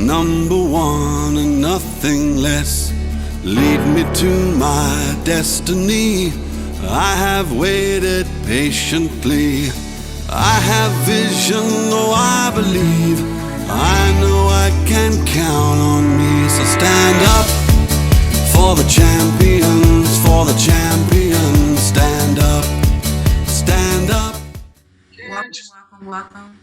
number one and nothing less. Lead me to my destiny. I have waited patiently. I have vision, oh I believe. I know I can count on me. So stand up for the champions, for the champions. Stand up, stand up. Welcome.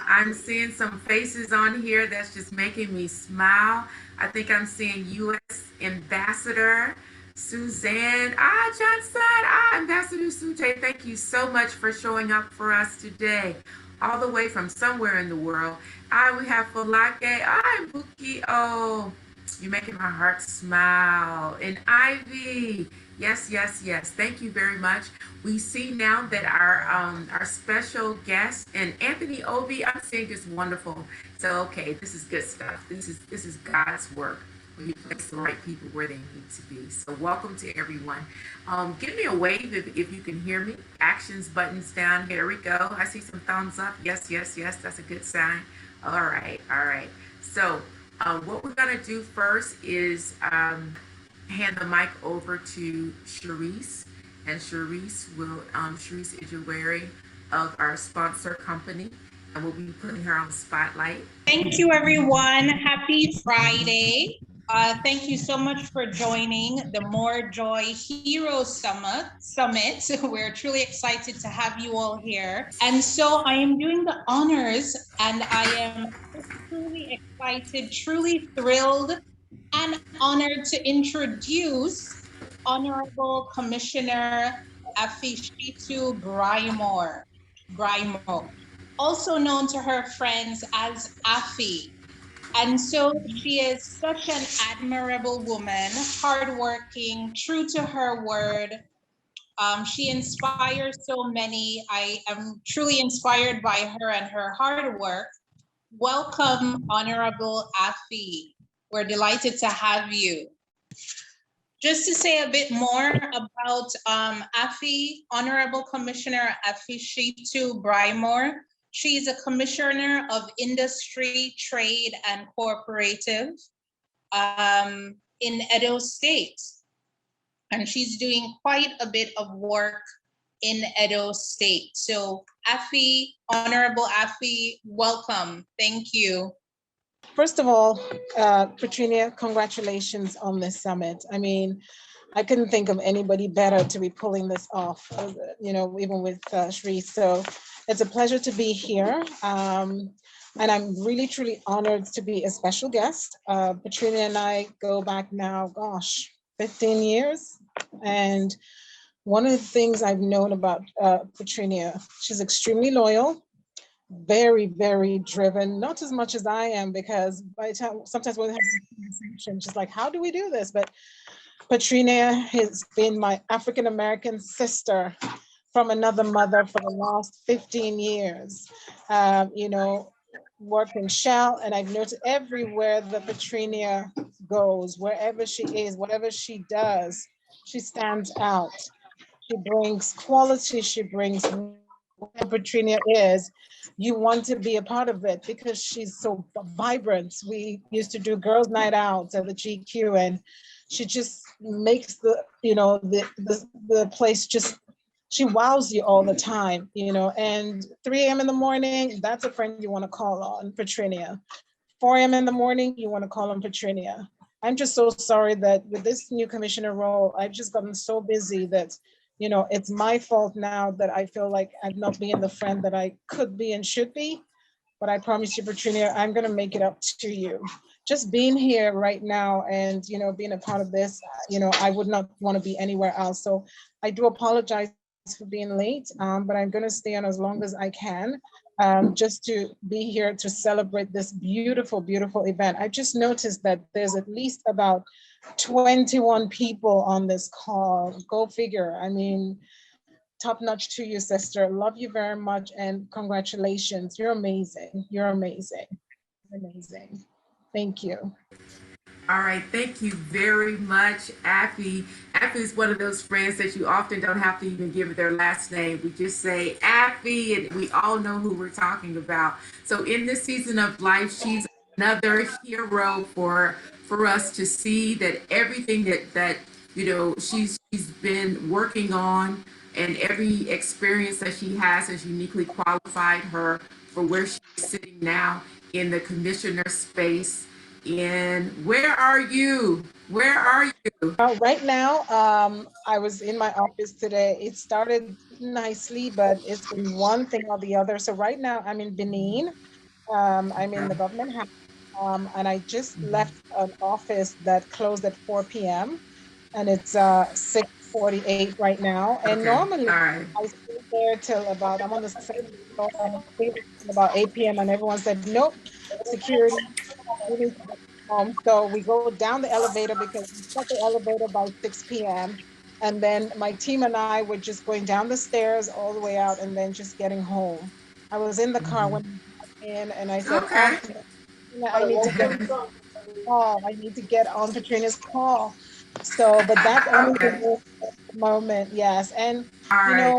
I'm seeing some faces on here that's just making me smile. I think I'm seeing U.S. Ambassador Suzanne. Johnson. Ambassador Sujay, thank you so much for showing up for us today, all the way from somewhere in the world. We have Falake. Buki. Oh, you're making my heart smile. And Ivy. Yes. Thank you very much. We see now that our special guest and Anthony Obi, I'm saying just wonderful. So okay, this is good stuff. This is God's work. When you place the right people where they need to be. So welcome to everyone. Give me a wave if you can hear me. Actions buttons down. Here we go. I see some thumbs up. Yes. That's a good sign. All right. So what we're gonna do first is hand the mic over to Sharice, and Sharice is aware of our sponsor company, and we'll be putting her on the spotlight. Thank you, everyone. Happy Friday. Thank you so much for joining the Mojoheroes Summit. We're truly excited to have you all here. And so I am doing the honors, and I am truly excited, truly thrilled, and honored to introduce Honorable Commissioner Afishitu Braimore, also known to her friends as Afi. And so she is such an admirable woman, hardworking, true to her word. She inspires so many. I am truly inspired by her and her hard work. Welcome, Honorable Afi. We're delighted to have you. Just to say a bit more about Afi, Honorable Commissioner Afishitu Braimore. She is a Commissioner of Industry, Trade, and Cooperative in Edo State. And she's doing quite a bit of work in Edo State. So Afi, Honorable Afi, welcome. Thank you. First of all, Katrina, congratulations on this summit. I mean, I couldn't think of anybody better to be pulling this off, even with Shri. So it's a pleasure to be here. And I'm really, truly honored to be a special guest. Katrina and I go back now, 15 years. And one of the things I've known about Katrina, she's extremely loyal, very, very driven, not as much as I am, because by the time, sometimes when we have a conversation, she's like, how do we do this? But Katrina has been my African-American sister from another mother for the last 15 years. Worked in Shell, and I've noticed everywhere that Katrina goes, wherever she is, whatever she does, she stands out. She brings quality, she brings whatever Katrina is, you want to be a part of it because she's so vibrant. We used to do girls' night out at the GQ, and she just makes the place just, she wows you all the time, and 3 a.m. in the morning, that's a friend you want to call on, Katrina. 4 a.m. in the morning, you want to call on Katrina. I'm just so sorry that with this new commissioner role, I've just gotten so busy that it's my fault now that I feel like I'm not being the friend that I could be and should be. But I promise you, Katrina, I'm going to make it up to you. Just being here right now and, being a part of this, I would not want to be anywhere else. So I do apologize for being late, but I'm going to stay on as long as I can, just to be here to celebrate this beautiful, beautiful event. I just noticed that there's at least about 21 people on this call. Go figure. I mean, top notch to you, sister. Love you very much and congratulations. You're amazing. You're amazing. Amazing. Thank you. All right, thank you very much, Afi. Afi is one of those friends that you often don't have to even give their last name. We just say Afi, and we all know who we're talking about. So in this season of life, she's another hero for us to see that everything that she's been working on, and every experience that she has uniquely qualified her for where she's sitting now in the commissioner space. In where are you? Where are you? Right now, I was in my office today. It started nicely, but it's been one thing or the other. So right now, I'm in Benin. I'm in Okay. the government house, and I just left an office that closed at 4 p.m. and it's 6:48 right now. And Okay. normally, All right. I stay there till about, I'm on the second floor, and I stay there till about 8 p.m. And everyone said, nope, security, we need to go home. So we go down the elevator because we set the elevator by 6 p.m. And then my team and I were just going down the stairs all the way out and then just getting home. I was in the car when I got in and I said, Okay. oh, I need to get call. I need to get on Katrina's call. So, but that's only Okay. the moment, yes. And All right.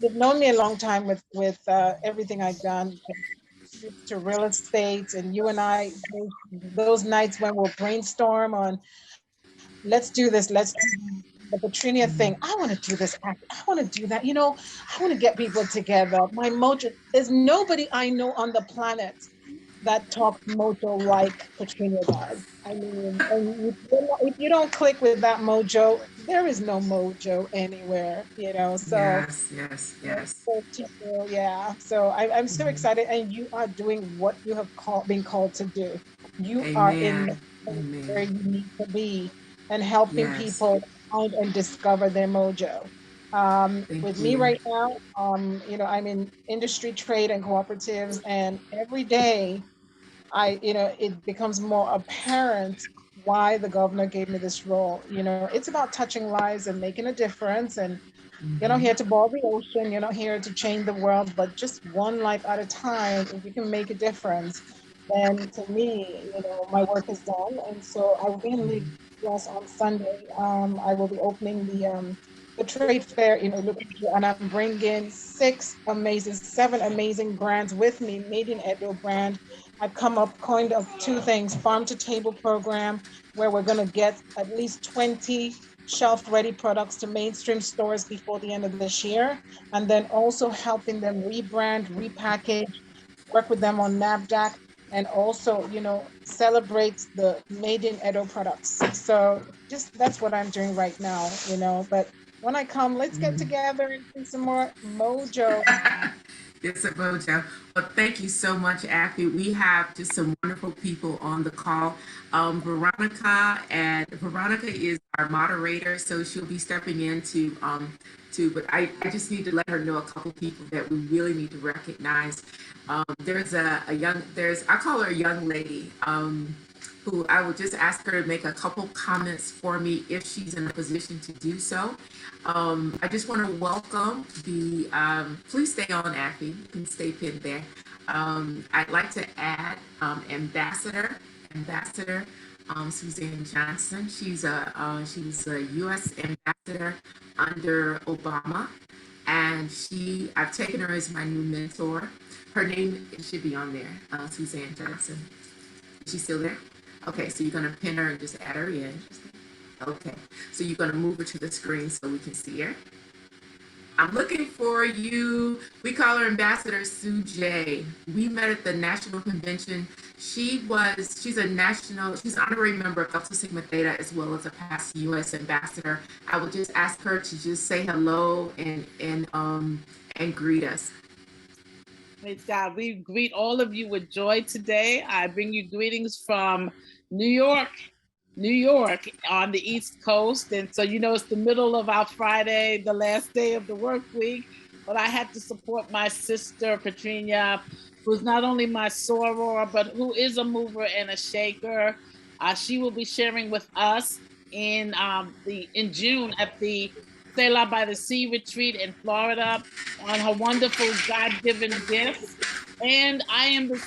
you've known me a long time with everything I've done to real estate, and you and I, those nights when we'll brainstorm on, let's do this, let's do the Katrina thing. I want to do this. I want to do that. I want to get people together. My mojo. There's nobody I know on the planet that talks mojo like Katrina does. I mean, and if you don't click with that mojo, there is no mojo anywhere, So Yes. Yes. Yes. yeah. So I'm so excited, and you are doing what you have been called to do. You are in Amen. the place where Amen. you need to be, and helping Yes. people find and discover their mojo. Thank With me you. right now, I'm in industry, trade, and cooperatives, and every day it becomes more apparent why the governor gave me this role. It's about touching lives and making a difference. And you're not Hmm. here to boil the ocean. You're not here to change the world, but just one life at a time. If you can make a difference, then to me, my work is done. And so I will be in Lagos on Sunday. I will be opening the trade fair in Olukuju, and I'm bringing seven amazing brands with me, made in Edo brand. I've coined up two things: farm to table program, where we're going to get at least 20 shelf ready products to mainstream stores before the end of this year. And then also helping them rebrand, repackage, work with them on NAVDAC, and also, celebrate the made in Edo products. So just that's what I'm doing right now. But when I come, let's get together and do some more mojo. It's a mojo. Well, thank you so much, Afi. We have just some wonderful people on the call. Veronica is our moderator, so she'll be stepping in but I just need to let her know a couple people that we really need to recognize. There's a young, I call her a young lady. Who I would just ask her to make a couple comments for me if she's in a position to do so. I just want to welcome please stay on, Acme. You can stay pinned there. I'd like to add Ambassador Suzanne Johnson. She's a U.S. ambassador under Obama, and I've taken her as my new mentor. Her name should be on there, Suzanne Johnson. Is she still there? Okay, so you're gonna pin her and just add her in. Okay, so you're gonna move her to the screen so we can see her. I'm looking for you. We call her Ambassador Sue J. We met at the National Convention. She's an honorary member of Delta Sigma Theta as well as a past U.S. ambassador. I would just ask her to just say hello and greet us. Praise God. We greet all of you with joy today. I bring you greetings from New York, on the East Coast. And so, it's the middle of our Friday, the last day of the work week. But I had to support my sister, Katrina, who's not only my soror, but who is a mover and a shaker. She will be sharing with us in June at the Selah by the Sea retreat in Florida on her wonderful God-given gifts. And I am the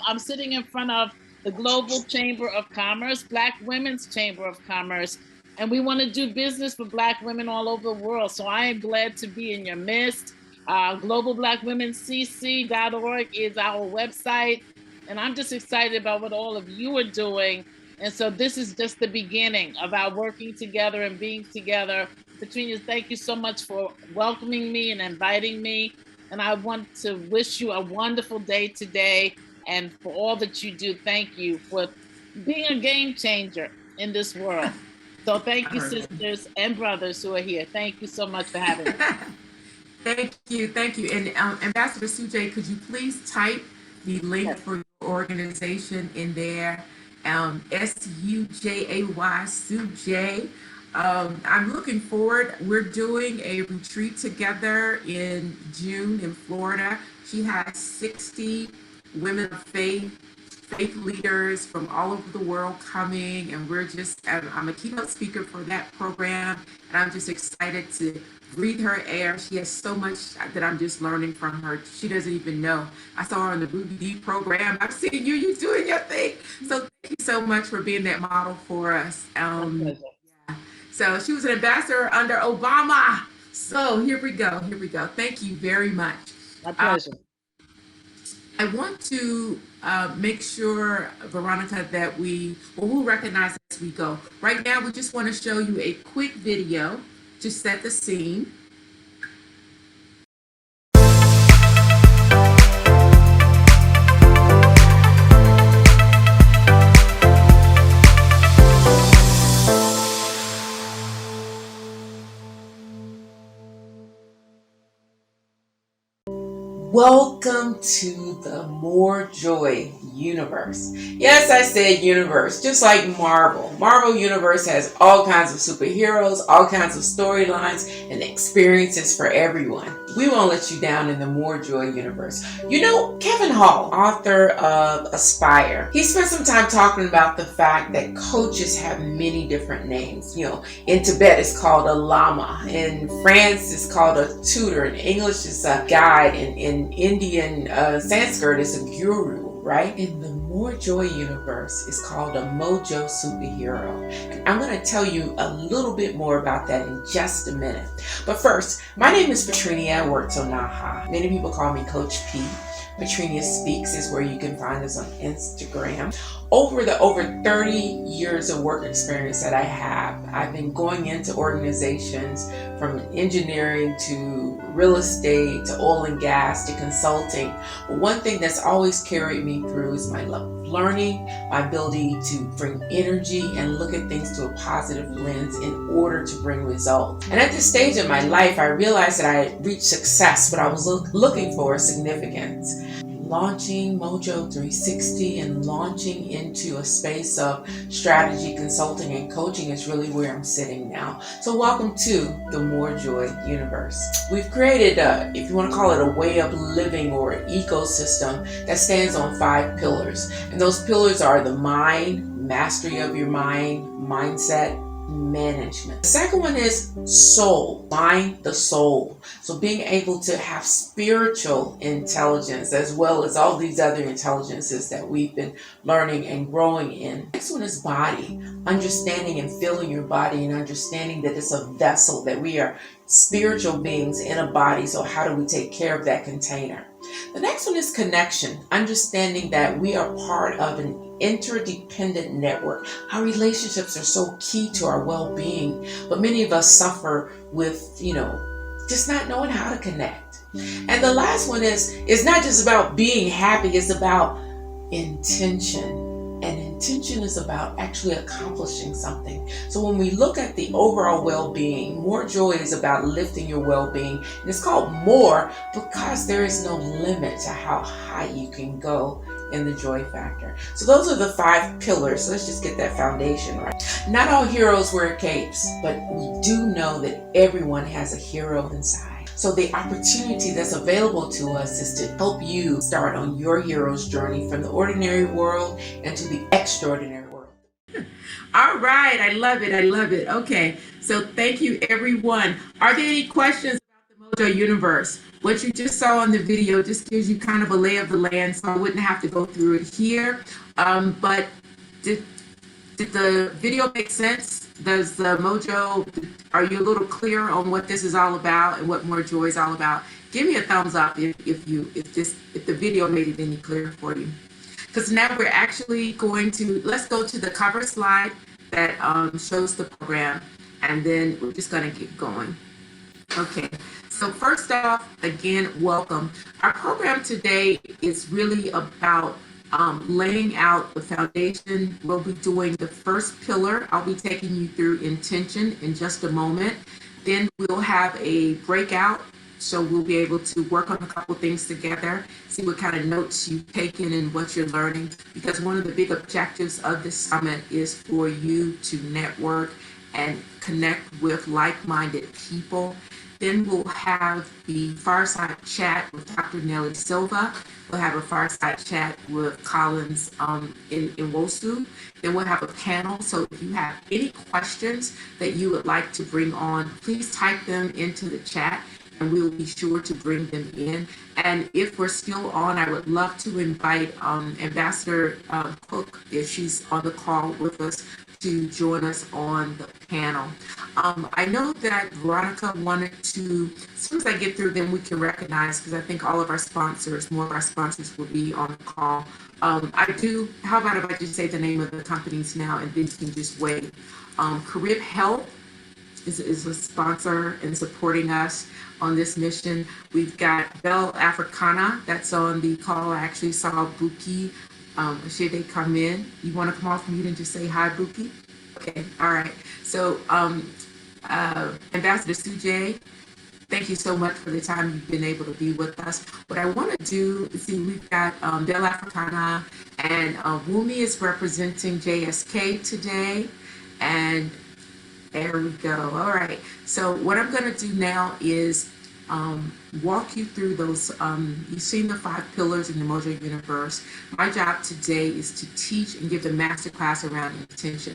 I'm sitting in front of the Global Chamber of Commerce, Black Women's Chamber of Commerce. And we want to do business for Black women all over the world. So I am glad to be in your midst. GlobalBlackWomenCC.org is our website. And I'm just excited about what all of you are doing. And so this is just the beginning of our working together and being together. Petrina, thank you so much for welcoming me and inviting me. And I want to wish you a wonderful day today. And for all that you do, thank you for being a game changer in this world. So thank you, sisters and brothers who are here. Thank you so much for having me. Thank you, thank you. And Ambassador Sujay, could you please type the link for your organization in there? Sujay, Sujay. I'm looking forward. We're doing a retreat together in June in Florida. She has 60 women of faith leaders from all over the world coming, and I'm a keynote speaker for that program, and I'm just excited to breathe her air. She has so much that I'm just learning from her. She doesn't even know. I saw her on the Ruby D program. I've seen you doing your thing. So thank you so much for being that model for us. Yeah. So she was an ambassador under Obama. So here we go. Here we go. Thank you very much. My pleasure. I want to make sure, Veronica, that we'll recognize as we go. Right now, we just want to show you a quick video to set the scene. Welcome to the More Joy universe. Yes, I said universe, just like Marvel. Marvel universe has all kinds of superheroes, all kinds of storylines, and experiences for everyone. We won't let you down in the More Joy universe. You know, Kevin Hall, author of Aspire, he spent some time talking about the fact that coaches have many different names. You know, in Tibet it's called a lama, in France it's called a tutor, in English it's a guide, in Indian Sanskrit it's a guru, right? In the More Joy universe it's called a Mojo superhero. And I'm going to tell you a little bit more about that in just a minute. But first, my name is Petrinia Naha. Many people call me Coach P. Petrinia Speaks is where you can find us on Instagram. Over 30 years of work experience that I have, I've been going into organizations from engineering to real estate to oil and gas to consulting. But one thing that's always carried me through is my love of learning, my ability to bring energy and look at things through a positive lens in order to bring results. And at this stage in my life, I realized that I had reached success, but I was looking for significance. Launching Mojo 360 and launching into a space of strategy, consulting, and coaching is really where I'm sitting now. So welcome to the More Joy universe. We've created, if you want to call it a way of living or an ecosystem that stands on 5 pillars. And those pillars are the mind, mastery of your mind, mindset, management. The second one is soul, mind, the soul. So being able to have spiritual intelligence as well as all these other intelligences that we've been learning and growing in. Next one is body, understanding and feeling your body and understanding that it's a vessel, that we are spiritual beings in a body. So how do we take care of that container? The next one is connection, understanding that we are part of an interdependent network. Our relationships are so key to our well-being, but many of us suffer with, just not knowing how to connect. And the last one is not just about being happy, it's about intention. And intention is about actually accomplishing something. So when we look at the overall well-being, More Joy is about lifting your well-being. And it's called More because there is no limit to how high you can go in the joy factor. So those are the 5 pillars. So let's just get that foundation right. Not all heroes wear capes, but we do know that everyone has a hero inside. So the opportunity that's available to us is to help you start on your hero's journey from the ordinary world into the extraordinary world. All right, I love it. I love it. Okay, so thank you, everyone. Are there any questions about the Mojo universe? What you just saw on the video just gives you kind of a lay of the land, so I wouldn't have to go through it here. But did the video make sense? Does the Mojo, are you a little clear on what this is all about and what More Joy is all about? Give me a thumbs up if the video made it any clearer for you. because now we're actually going to, let's go to the cover slide that shows the program, and then we're just going to get going. Okay, so first off, again, welcome. Our program today is really about laying out the foundation. We'll be doing the first pillar. I'll be taking you through intention in just a moment. Then we'll have a breakout. So we'll be able to work on a couple things together, see what kind of notes you've taken and what you're learning. Because one of the big objectives of this summit is for you to network and connect with like-minded people. Then we'll have the fireside chat with Dr. Nelly Silva. We'll have a fireside chat with Collins in Wosu. Then we'll have a panel. So if you have any questions that you would like to bring on, please type them into the chat and we will be sure to bring them in. And if we're still on, I would love to invite Ambassador Cook, if she's on the call with us, to join us on the panel. I know that Veronica wanted to, as soon as I get through, then we can recognize, because I think all of our sponsors, more of our sponsors will be on the call. How about if I just say the name of the companies now and then you can just wait. Carib Health is a sponsor and supporting us on this mission. We've got Bell Africana that's on the call. I actually saw Buki Shede come in. You want to come off mute and just say hi, Buki? Okay, all right. So Ambassador Sujay, thank you so much for the time you've been able to be with us. What I want to do is see, we've got Bell Africana, and Wumi is representing JSK today, and there we go. All right. So what I'm going to do now is walk you through those. You've seen the 5 pillars in the Mojo universe. My job today is to teach and give the masterclass around intention.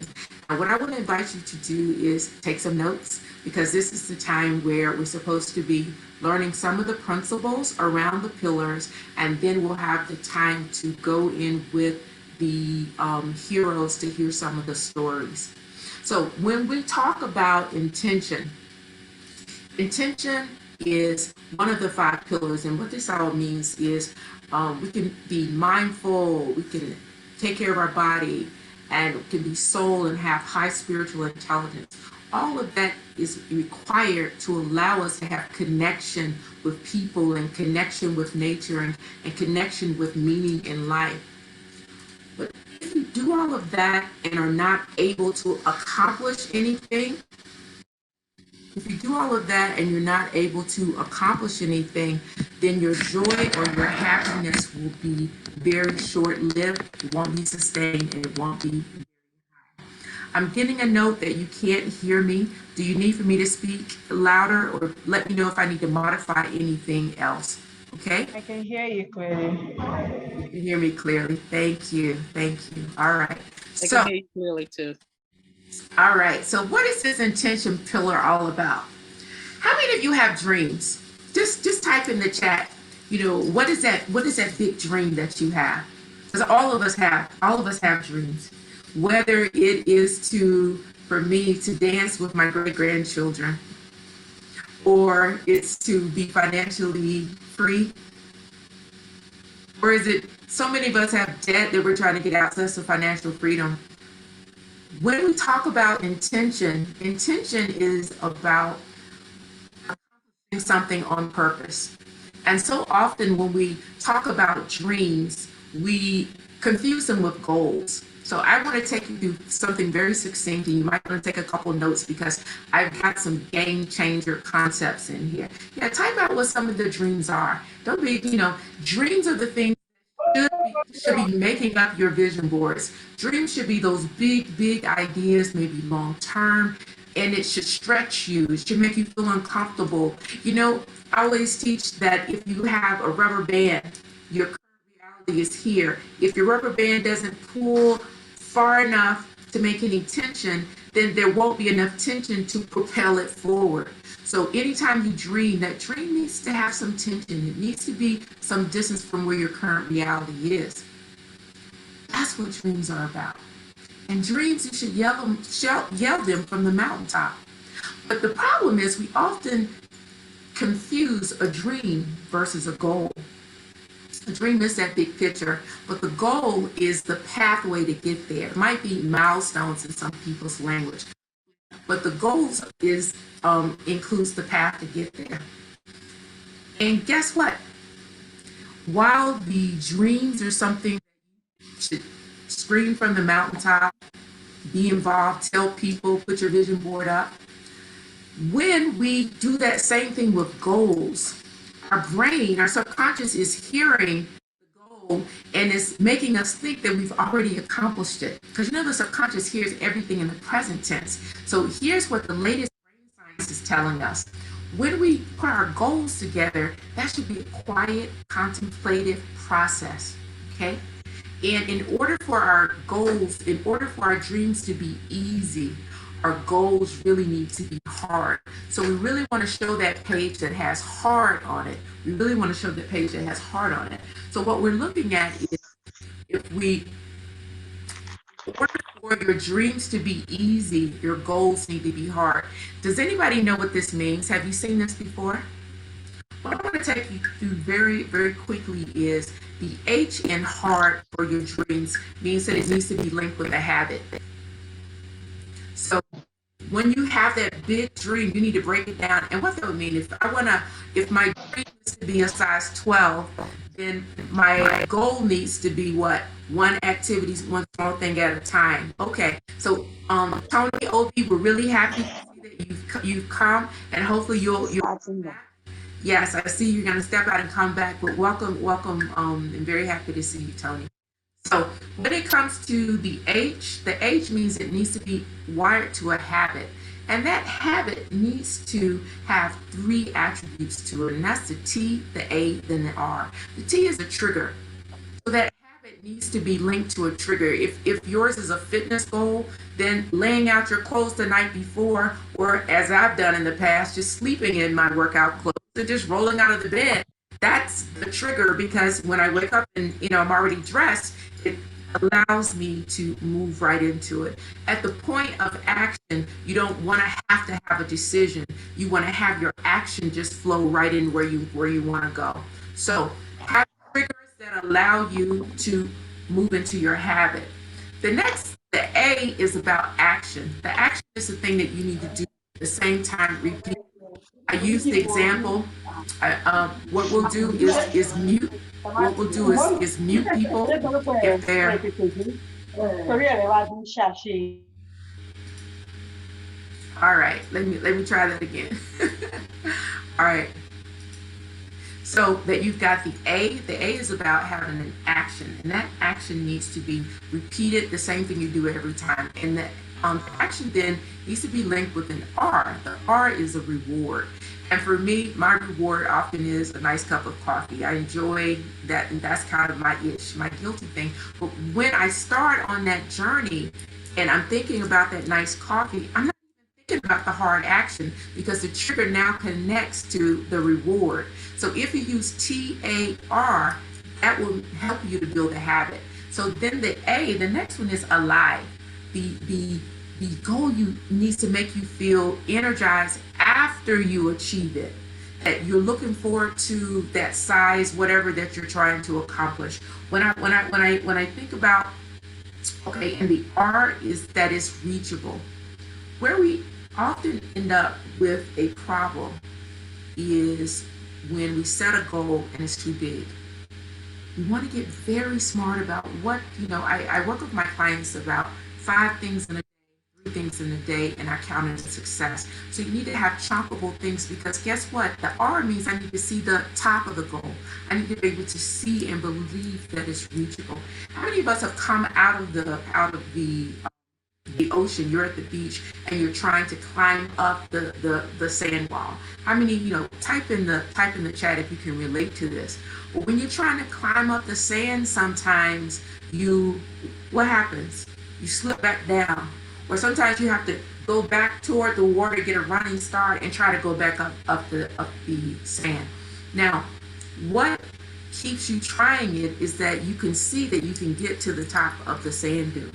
Now, what I want to invite you to do is take some notes, because this is the time where we're supposed to be learning some of the principles around the pillars, and then we'll have the time to go in with the heroes to hear some of the stories. So when we talk about intention, intention is one of the 5 pillars, and what this all means is we can be mindful, we can take care of our body, and we can be soul and have high spiritual intelligence. All of that is required to allow us to have connection with people and connection with nature and connection with meaning in life. But if you do all of that and are not able to accomplish anything, if you do all of that and you're not able to accomplish anything, then your joy or your happiness will be very short-lived. It won't be sustained, and it won't be. I'm getting a note that you can't hear me. Do you need for me to speak louder, or let me know if I need to modify anything else? Okay? I can hear you clearly. You can hear me clearly. Thank you. Thank you. All right. I can hear you clearly too. All right. So what is this intention pillar all about? How many of you have dreams? Just type in the chat, what is that big dream that you have? Because all of us have dreams. Whether it is for me to dance with my great-grandchildren, or it's to be financially free, or is it so many of us have debt that we're trying to get access to financial freedom? When we talk about intention is about accomplishing something on purpose. And so often when we talk about dreams, we confuse them with goals. So I want to take you through something very succinct, and you might want to take a couple notes, because I've got some game changer concepts in here. Yeah, type out what some of the dreams are. Don't be, dreams are the things should be making up your vision boards. Dreams should be those big ideas, maybe long term, and it should stretch you. It should make you feel uncomfortable. I always teach that if you have a rubber band, your current reality is here. If your rubber band doesn't pull far enough to make any tension, then there won't be enough tension to propel it forward. So anytime you dream, that dream needs to have some tension. It needs to be some distance from where your current reality is. That's what dreams are about. And dreams, you should yell them from the mountaintop. But the problem is we often confuse a dream versus a goal. A dream is that big picture, but the goal is the pathway to get there. It might be milestones in some people's language, but the goals is includes the path to get there. And guess what? While the dreams are something you should scream from the mountaintop, be involved, tell people, put your vision board up. When we do that same thing with goals, our brain, our subconscious is hearing the goal and is making us think that we've already accomplished it. Because you know the subconscious hears everything in the present tense. So here's what the latest brain science is telling us. When we put our goals together, that should be a quiet, contemplative process. Okay? And in order for our goals, in order for our dreams to be easy, our goals really need to be hard. So we really want to show that page that has hard on it. We really want to show the page that has hard on it. So what we're looking at is if we, in order for your dreams to be easy, your goals need to be hard. Does anybody know what this means? Have you seen this before? What I want to take you through very, very quickly is the H in hard for your dreams means that it needs to be linked with a habit. So when you have that big dream, you need to break it down. And what that would mean, if my dream is to be a size 12, then my goal needs to be what? One activity, one small thing at a time. Okay. So Tony, OP, we're really happy to see that you've come, and hopefully you'll come back. Yes, I see you're going to step out and come back, but welcome. I'm very happy to see you, Tony. So when it comes to the H means it needs to be wired to a habit. And that habit needs to have three attributes to it. And that's the T, the A, then the R. The T is a trigger. So that habit needs to be linked to a trigger. If yours is a fitness goal, then laying out your clothes the night before, or as I've done in the past, just sleeping in my workout clothes and just rolling out of the bed. That's the trigger, because when I wake up and I'm already dressed, it allows me to move right into it. At the point of action, you don't want to have a decision. You want to have your action just flow right in where you want to go. So have triggers that allow you to move into your habit. The A is about action. The action is the thing that you need to do at the same time, repeat. I use the example. What we'll do is mute. What we'll do is mute people if they're. All right. Let me try that again. All right. So that you've got the A. The A is about having an action, and that action needs to be repeated, the same thing you do every time. And that action then needs to be linked with an R. The R is a reward. And for me, my reward often is a nice cup of coffee. I enjoy that, and that's kind of my itch, my guilty thing. But when I start on that journey and I'm thinking about that nice coffee, I'm not even thinking about the hard action, because the trigger now connects to the reward. So if you use TAR, that will help you to build a habit. So then the A, the next one is alive. The goal needs to make you feel energized after you achieve it. That you're looking forward to that size, whatever that you're trying to accomplish. When I think about, okay, and the R is that it's reachable. Where we often end up with a problem is when we set a goal and it's too big. We want to get very smart about what, I work with my clients about 5 things in a day, 3 things in a day, and I count it as success. So you need to have choppable things, because guess what? The R means I need to see the top of the goal. I need to be able to see and believe that it's reachable. How many of us have come out of the ocean? You're at the beach and you're trying to climb up the sand wall. How many, type in the chat if you can relate to this. But when you're trying to climb up the sand, sometimes what happens? You slip back down. Or sometimes you have to go back toward the water, get a running start, and try to go back up the sand. Now, what keeps you trying it is that you can see that you can get to the top of the sand dune.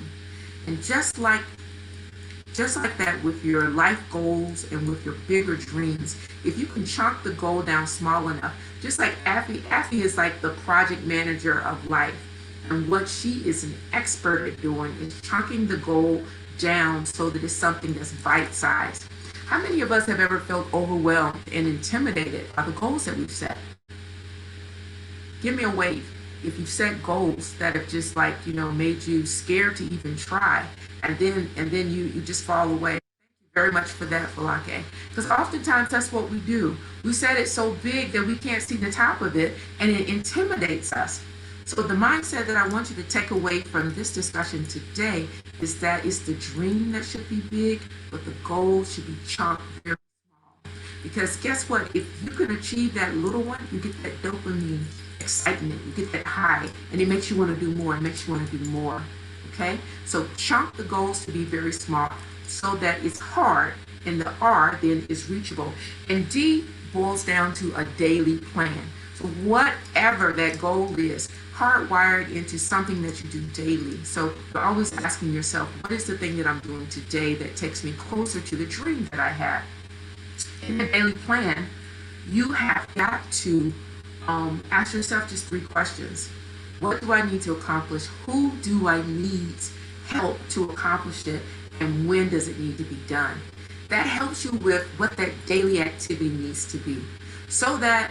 And just like Just like that with your life goals and with your bigger dreams, if you can chunk the goal down small enough, just like Affy is like the project manager of life. And what she is an expert at doing is chunking the goal down so that it's something that's bite sized. How many of us have ever felt overwhelmed and intimidated by the goals that we've set? Give me a wave if you've set goals that have just like, made you scared to even try, and then you just fall away. Very much for that, Falake. Because oftentimes that's what we do. We set it so big that we can't see the top of it, and it intimidates us. So the mindset that I want you to take away from this discussion today is that it's the dream that should be big, but the goal should be chunked very small. Because guess what? If you can achieve that little one, you get that dopamine excitement, you get that high, and it makes you want to do more. It makes you want to do more. Okay? So chunk the goals to be very small so that it's hard, and the R then is reachable. And D boils down to a daily plan. So whatever that goal is, hardwired into something that you do daily. So you're always asking yourself, what is the thing that I'm doing today that takes me closer to the dream that I have? In the daily plan, you have got to ask yourself just 3 questions. What do I need to accomplish? Who do I need help to accomplish it? And when does it need to be done? That helps you with what that daily activity needs to be. So that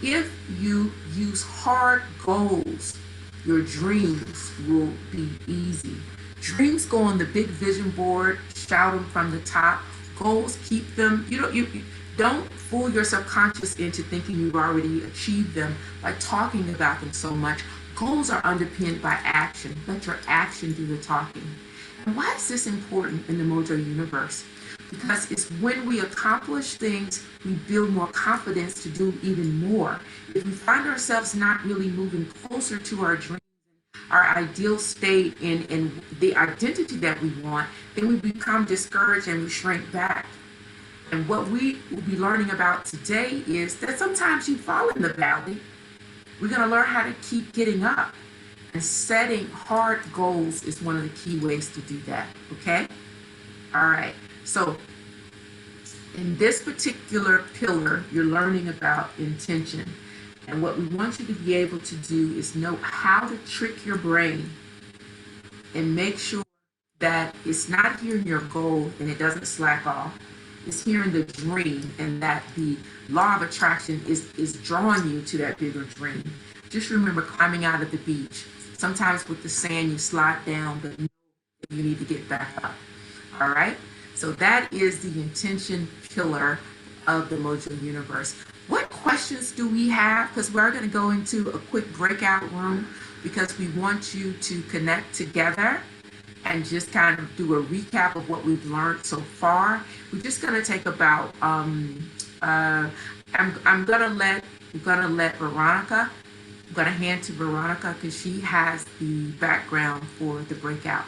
if you use hard goals, your dreams will be easy. Dreams go on the big vision board, shout them from the top. Goals, keep them. You don't fool your subconscious into thinking you've already achieved them by talking about them so much. Goals are underpinned by action. Let your action do the talking. And why is this important in the Mojo universe? Because it's when we accomplish things, we build more confidence to do even more. If we find ourselves not really moving closer to our dreams, our ideal state, and the identity that we want, then we become discouraged and we shrink back. And what we will be learning about today is that sometimes you fall in the valley. We're going to learn how to keep getting up. And setting hard goals is one of the key ways to do that, okay? All right. So in this particular pillar, you're learning about intention. And what we want you to be able to do is know how to trick your brain and make sure that it's not hearing your goal and it doesn't slack off. It's hearing the dream, and that the law of attraction is drawing you to that bigger dream. Just remember climbing out of the beach. Sometimes with the sand, you slide down, but you need to get back up. All right? So that is the intention pillar of the Mojo universe. What questions do we have? Because we're going to go into a quick breakout room because we want you to connect together and just kind of do a recap of what we've learned so far. We're just going to take about I'm going to let Veronica. I'm going to hand to Veronica because she has the background for the breakout.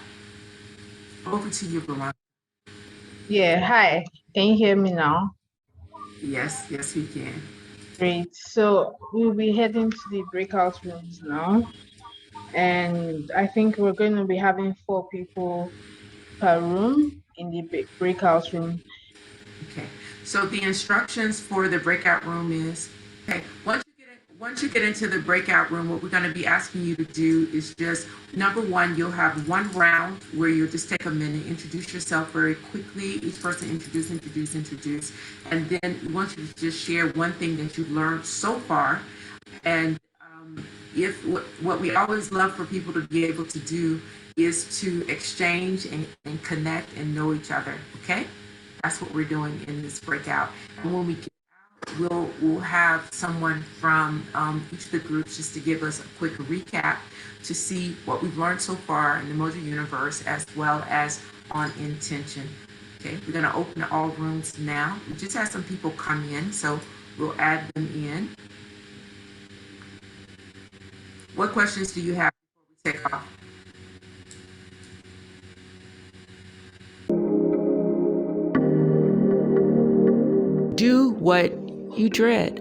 Over to you, Veronica. Yeah, hi. Can you hear me now? Yes, we can. Great. So we'll be heading to the breakout rooms now. And I think we're going to be having 4 people per room in the breakout room. Okay. So the instructions for the breakout room is, okay, once you get into the breakout room, what we're going to be asking you to do is just, number 1, you'll have 1 round where you'll just take a minute, introduce yourself very quickly. Each person introduce. And then we want you to just share one thing that you've learned so far. And if what we always love for people to be able to do is to exchange and connect and know each other. Okay? That's what we're doing in this breakout. And when we get out, we'll have someone from each of the groups just to give us a quick recap to see what we've learned so far in the Mojo universe as well as on intention. Okay, we're going to open all rooms now. We just had some people come in, so we'll add them in. What questions do you have before we take off? Do what you dread.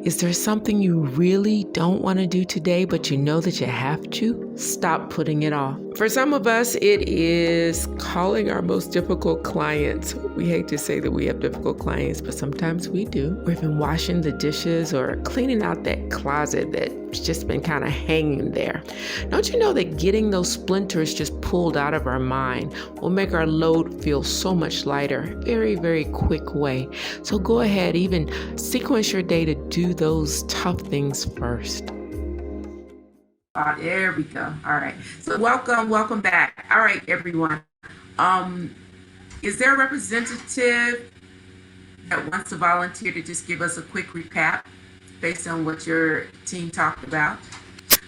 Is there something you really don't want to do today, but you know that you have to? Stop putting it off. For some of us, it is calling our most difficult clients. We hate to say that we have difficult clients, but sometimes we do. Or even washing the dishes or cleaning out that closet that's just been kind of hanging there. Don't you know that getting those splinters just pulled out of our mind will make our load feel so much lighter? Very, very quick way. So go ahead, even sequence your day to do those tough things first. There we go. All right. So welcome back. All right, everyone. Is there a representative that wants to volunteer to just give us a quick recap based on what your team talked about?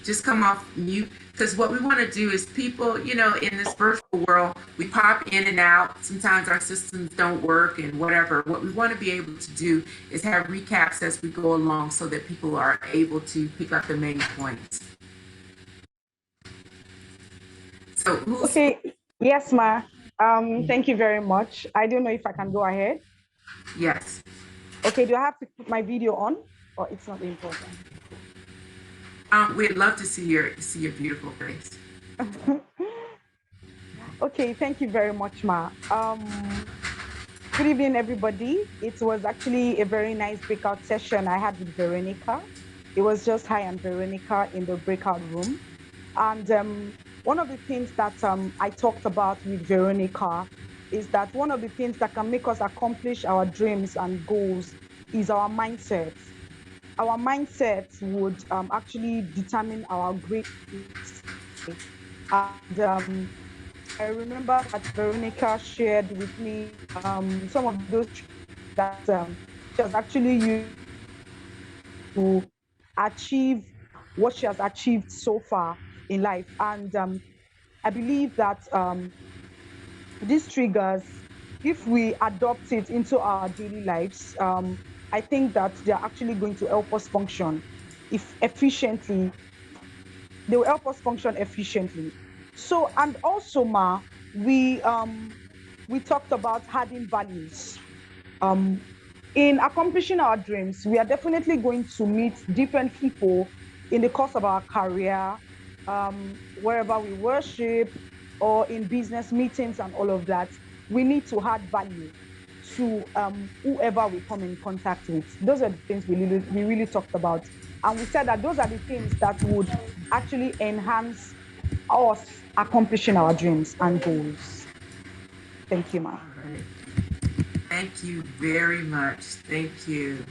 Just come off mute, because what we want to do is people, in this virtual world, we pop in and out. Sometimes our systems don't work and whatever. What we want to be able to do is have recaps as we go along so that people are able to pick up the main points. So okay, yes, Ma. Thank you very much. I don't know if I can go ahead. Yes. Okay, do I have to put my video on, or it's not important? We'd love to see your beautiful face. Okay, thank you very much, Ma. Good evening, everybody. It was actually a very nice breakout session I had with Veronica. It was just hi and Veronica in the breakout room. And one of the things that I talked about with Veronica is that one of the things that can make us accomplish our dreams and goals is our mindset. Our mindset would actually determine our greatness. And I remember that Veronica shared with me some of those that she has actually used to achieve what she has achieved so far in life. And I believe that these triggers, if we adopt it into our daily lives, I think that they're actually going to help us function efficiently. They will help us function efficiently. So, and also, Ma, we talked about adding values. Um, in accomplishing our dreams, we are definitely going to meet different people in the course of our career, wherever we worship or in business meetings and all of that. We need to add value to whoever we come in contact with. Those are the things we really talked about. And we said that those are the things that would actually enhance us accomplishing our dreams and goals. Thank you, Ma. Right. Thank you very much. Thank you.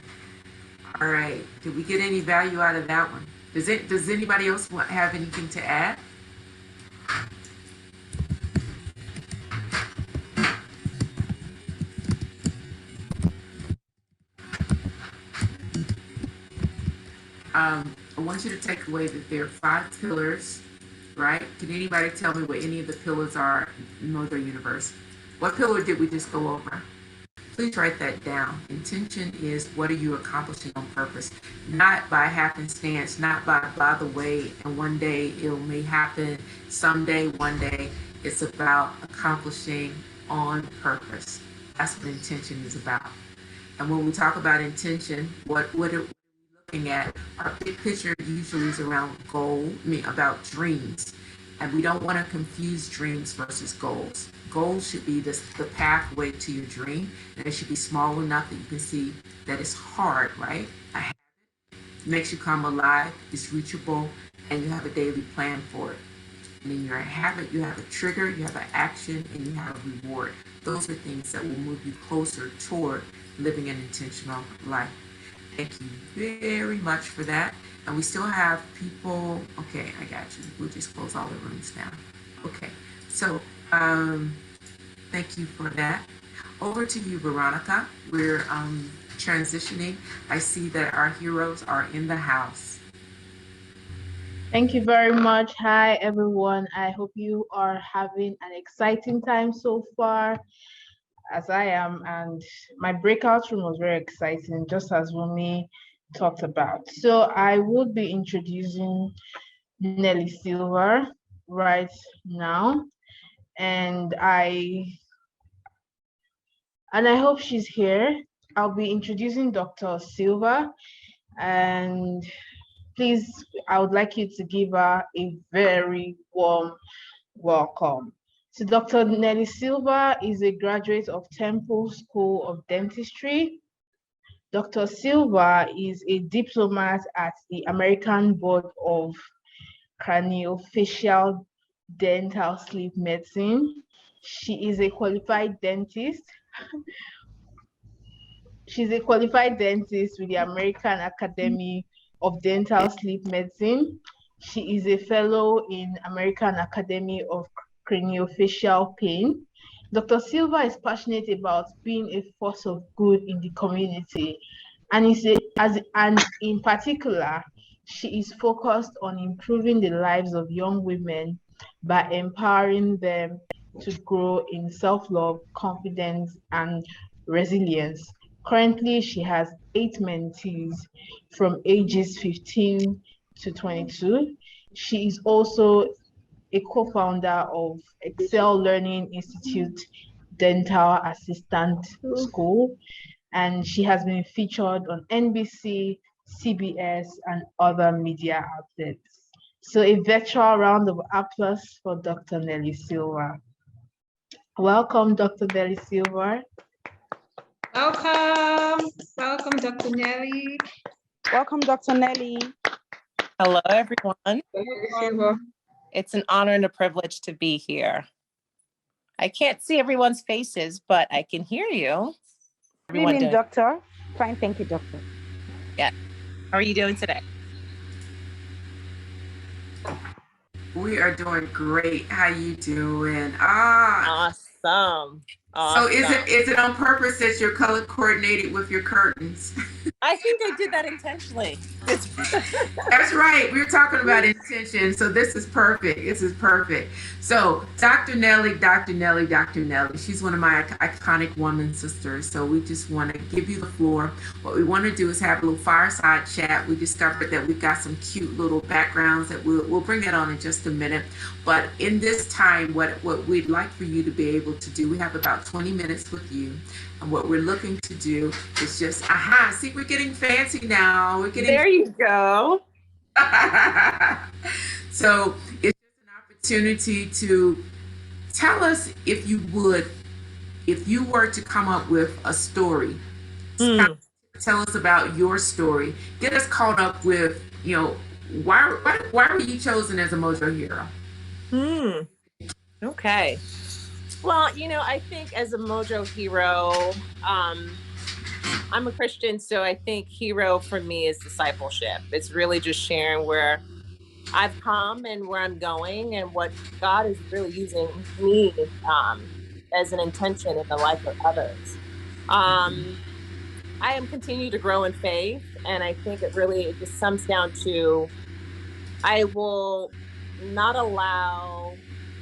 All right. Did we get any value out of that one? Does anybody else have anything to add? I want you to take away that there are 5 pillars, right? Can anybody tell me what any of the pillars are in Mojoheroes? What pillar did we just go over? Please write that down. Intention is, what are you accomplishing on purpose? Not by happenstance, not by the way, and one day it may happen, someday, one day. It's about accomplishing on purpose. That's what intention is about. And when we talk about intention, what are we looking at? Our big picture usually is around about dreams. And we don't want to confuse dreams versus goals. Goals should be the pathway to your dream, and it should be small enough that you can see that it's hard, right? It makes you come alive, it's reachable, and you have a daily plan for it. And in your habit, you have a trigger, you have an action, and you have a reward. Those are things that will move you closer toward living an intentional life. Thank you very much for that. And we still have people. Okay, I got you. We'll just close all the rooms now. Okay, so thank you for that. Over to you, Veronica. We're transitioning. I see that our heroes are in the house. Thank you very much. Hi, everyone. I hope you are having an exciting time so far, as I am. And my breakout room was very exciting, just as Wumi talked about. So I would be introducing Nelly Silver right now. And I hope she's here. I'll be introducing Dr. Silva, and Please, I would like you to give her a very warm welcome. So Dr. Nelly Silva is a graduate of Temple School of Dentistry. Dr. Silva is a diplomat at the American Board of Craniofacial Dental Sleep Medicine. She is a qualified dentist. She's a qualified dentist with the American Academy of Dental Sleep Medicine. She is a fellow in American Academy of Craniofacial Pain. Dr. Silva is passionate about being a force of good in the community, and in particular, she is focused on improving the lives of young women by empowering them to grow in self-love, confidence, and resilience. Currently, she has 8 mentees from ages 15 to 22. She is also a co-founder of Excel Learning Institute Dental Assistant School, and she has been featured on NBC, CBS, and other media outlets. So a virtual round of applause for Dr. Nelly Silva. Welcome, Dr. Nelly Silva. Welcome. Welcome, Dr. Nelly. Welcome, Dr. Nelly. Hello, everyone. Silva. It's an honor and a privilege to be here. I can't see everyone's faces, but I can hear you. Good evening, doctor. Fine, thank you, doctor. Yeah. How are you doing today? We are doing great. How you doing? Awesome. So is it on purpose that you're color coordinated with your curtains? I think I did that intentionally. That's right. We were talking about intention. So this is perfect. This is perfect. So Dr. Nelly, Dr. Nelly, Dr. Nelly. She's one of my iconic woman sisters. So we just want to give you the floor. What we want to do is have a little fireside chat. We discovered that we've got some cute little backgrounds that we'll bring that on in just a minute. But in this time, what we'd like for you to be able to do, we have about 20 minutes with you. And what we're looking to do is just, see, we're getting fancy now. There you go. So it's just an opportunity to tell us, if you were to come up with a story, tell us about your story. Get us caught up with, why were you chosen as a Mojo hero? Okay. Well, I think as a Mojo hero, I'm a Christian, so I think hero for me is discipleship. It's really just sharing where I've come and where I'm going and what God is really using me as an intention in the life of others. I am continuing to grow in faith, and I think it just comes down to I will not allow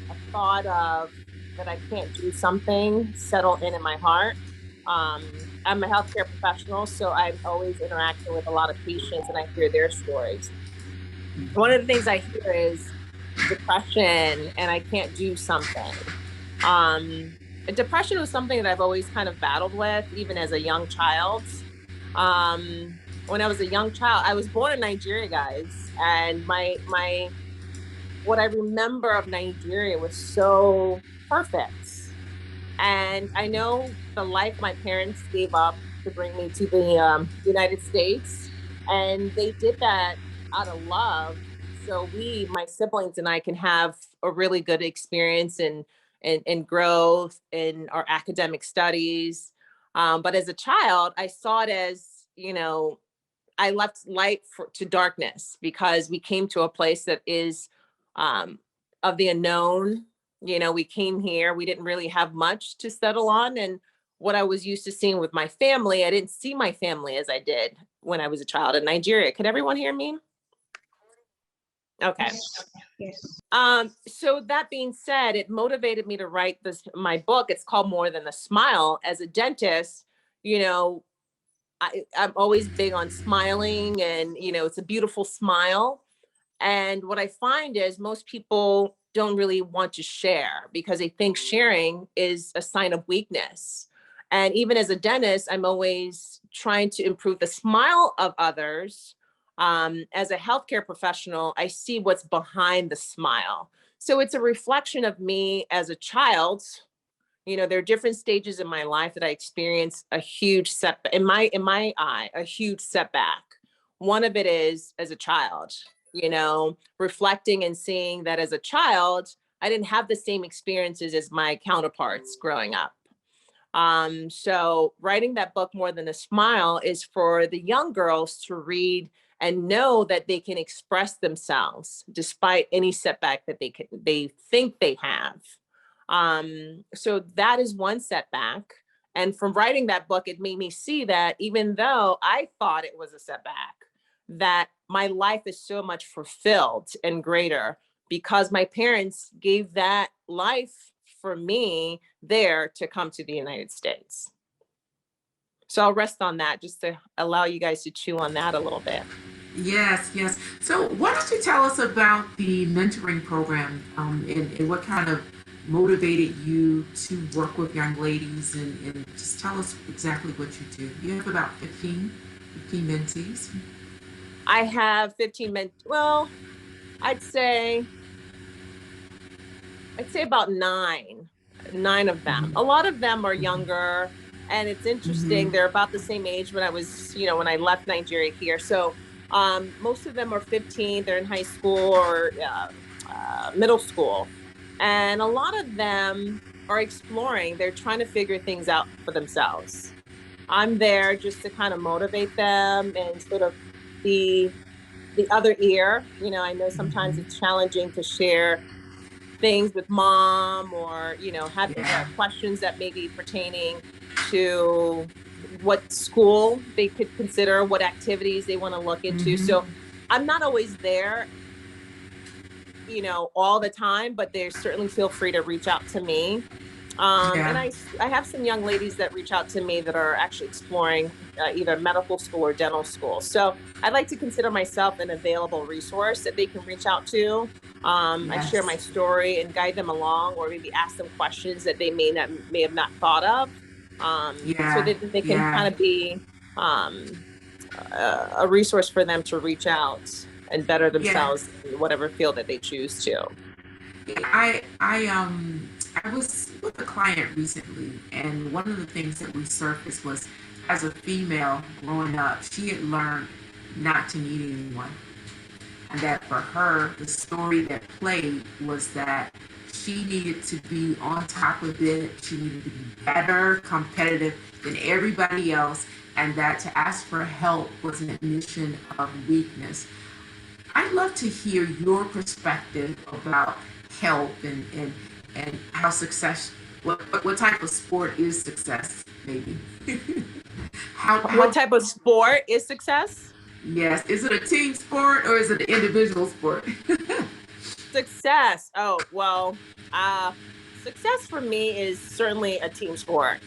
a thought of that I can't do something settle in my heart. I'm a healthcare professional, so I'm always interacting with a lot of patients, and I hear their stories. One of the things I hear is depression, and I can't do something. Depression was something that I've always kind of battled with, even as a young child. When I was a young child, I was born in Nigeria, guys, and what I remember of Nigeria was so perfect. And I know the life my parents gave up to bring me to the United States, and they did that out of love. So my siblings and I can have a really good experience and growth in our academic studies. But as a child, I saw it as, I left light to darkness, because we came to a place that is of the unknown. We came here, we didn't really have much to settle on. And what I was used to seeing with my family, I didn't see my family as I did when I was a child in Nigeria. Could everyone hear me? Okay. Yes. So that being said, it motivated me to write my book. It's called More Than a Smile. As a dentist, I'm always big on smiling, and, it's a beautiful smile. And what I find is most people don't really want to share because they think sharing is a sign of weakness. And even as a dentist, I'm always trying to improve the smile of others, As a healthcare professional, I see what's behind the smile. So it's a reflection of me as a child. There are different stages in my life that I experienced a huge setback in my eye, a huge setback. One of it is as a child, reflecting and seeing that as a child, I didn't have the same experiences as my counterparts growing up. So writing that book, More Than a Smile, is for the young girls to read and know that they can express themselves despite any setback that they think they have. So that is one setback. And from writing that book, it made me see that even though I thought it was a setback, that my life is so much fulfilled and greater because my parents gave that life for me there to come to the United States. So I'll rest on that just to allow you guys to chew on that a little bit. Yes, yes. So why don't you tell us about the mentoring program, and what kind of motivated you to work with young ladies, and just tell us exactly what you do. You have about 15 mentees. I have 15 men. Well, I'd say about nine of them. A lot of them are younger, and it's interesting. They're about the same age when when I left Nigeria here. So most of them are 15. They're in high school or middle school. And a lot of them are exploring. They're trying to figure things out for themselves. I'm there just to kind of motivate them and sort of be the other ear. I know sometimes it's challenging to share things with mom or, having Yeah. questions that may be pertaining to what school they could consider, what activities they want to look into. So I'm not always there, all the time, but they certainly feel free to reach out to me. And Yeah. I have some young ladies that reach out to me that are actually exploring either medical school or dental school. So I'd like to consider myself an available resource that they can reach out to. I share my Yes. story and guide them along, or maybe ask them questions that they may have not thought of, so Yeah. that they can Yeah. kind of be a resource for them to reach out and better Yeah. themselves in whatever field that they choose to. I was with a client recently, and one of the things that we surfaced was, as a female growing up, she had learned not to need anyone, and that for her, the story that played was that she needed to be on top of it. She needed to be better, competitive than everybody else, and that to ask for help was an admission of weakness. I'd love to hear your perspective about help, and how success, what type of sport is success, maybe. How What type of sport is success? Yes, is it a team sport or is it an individual sport? Success. Oh, well, success for me is certainly a team sport.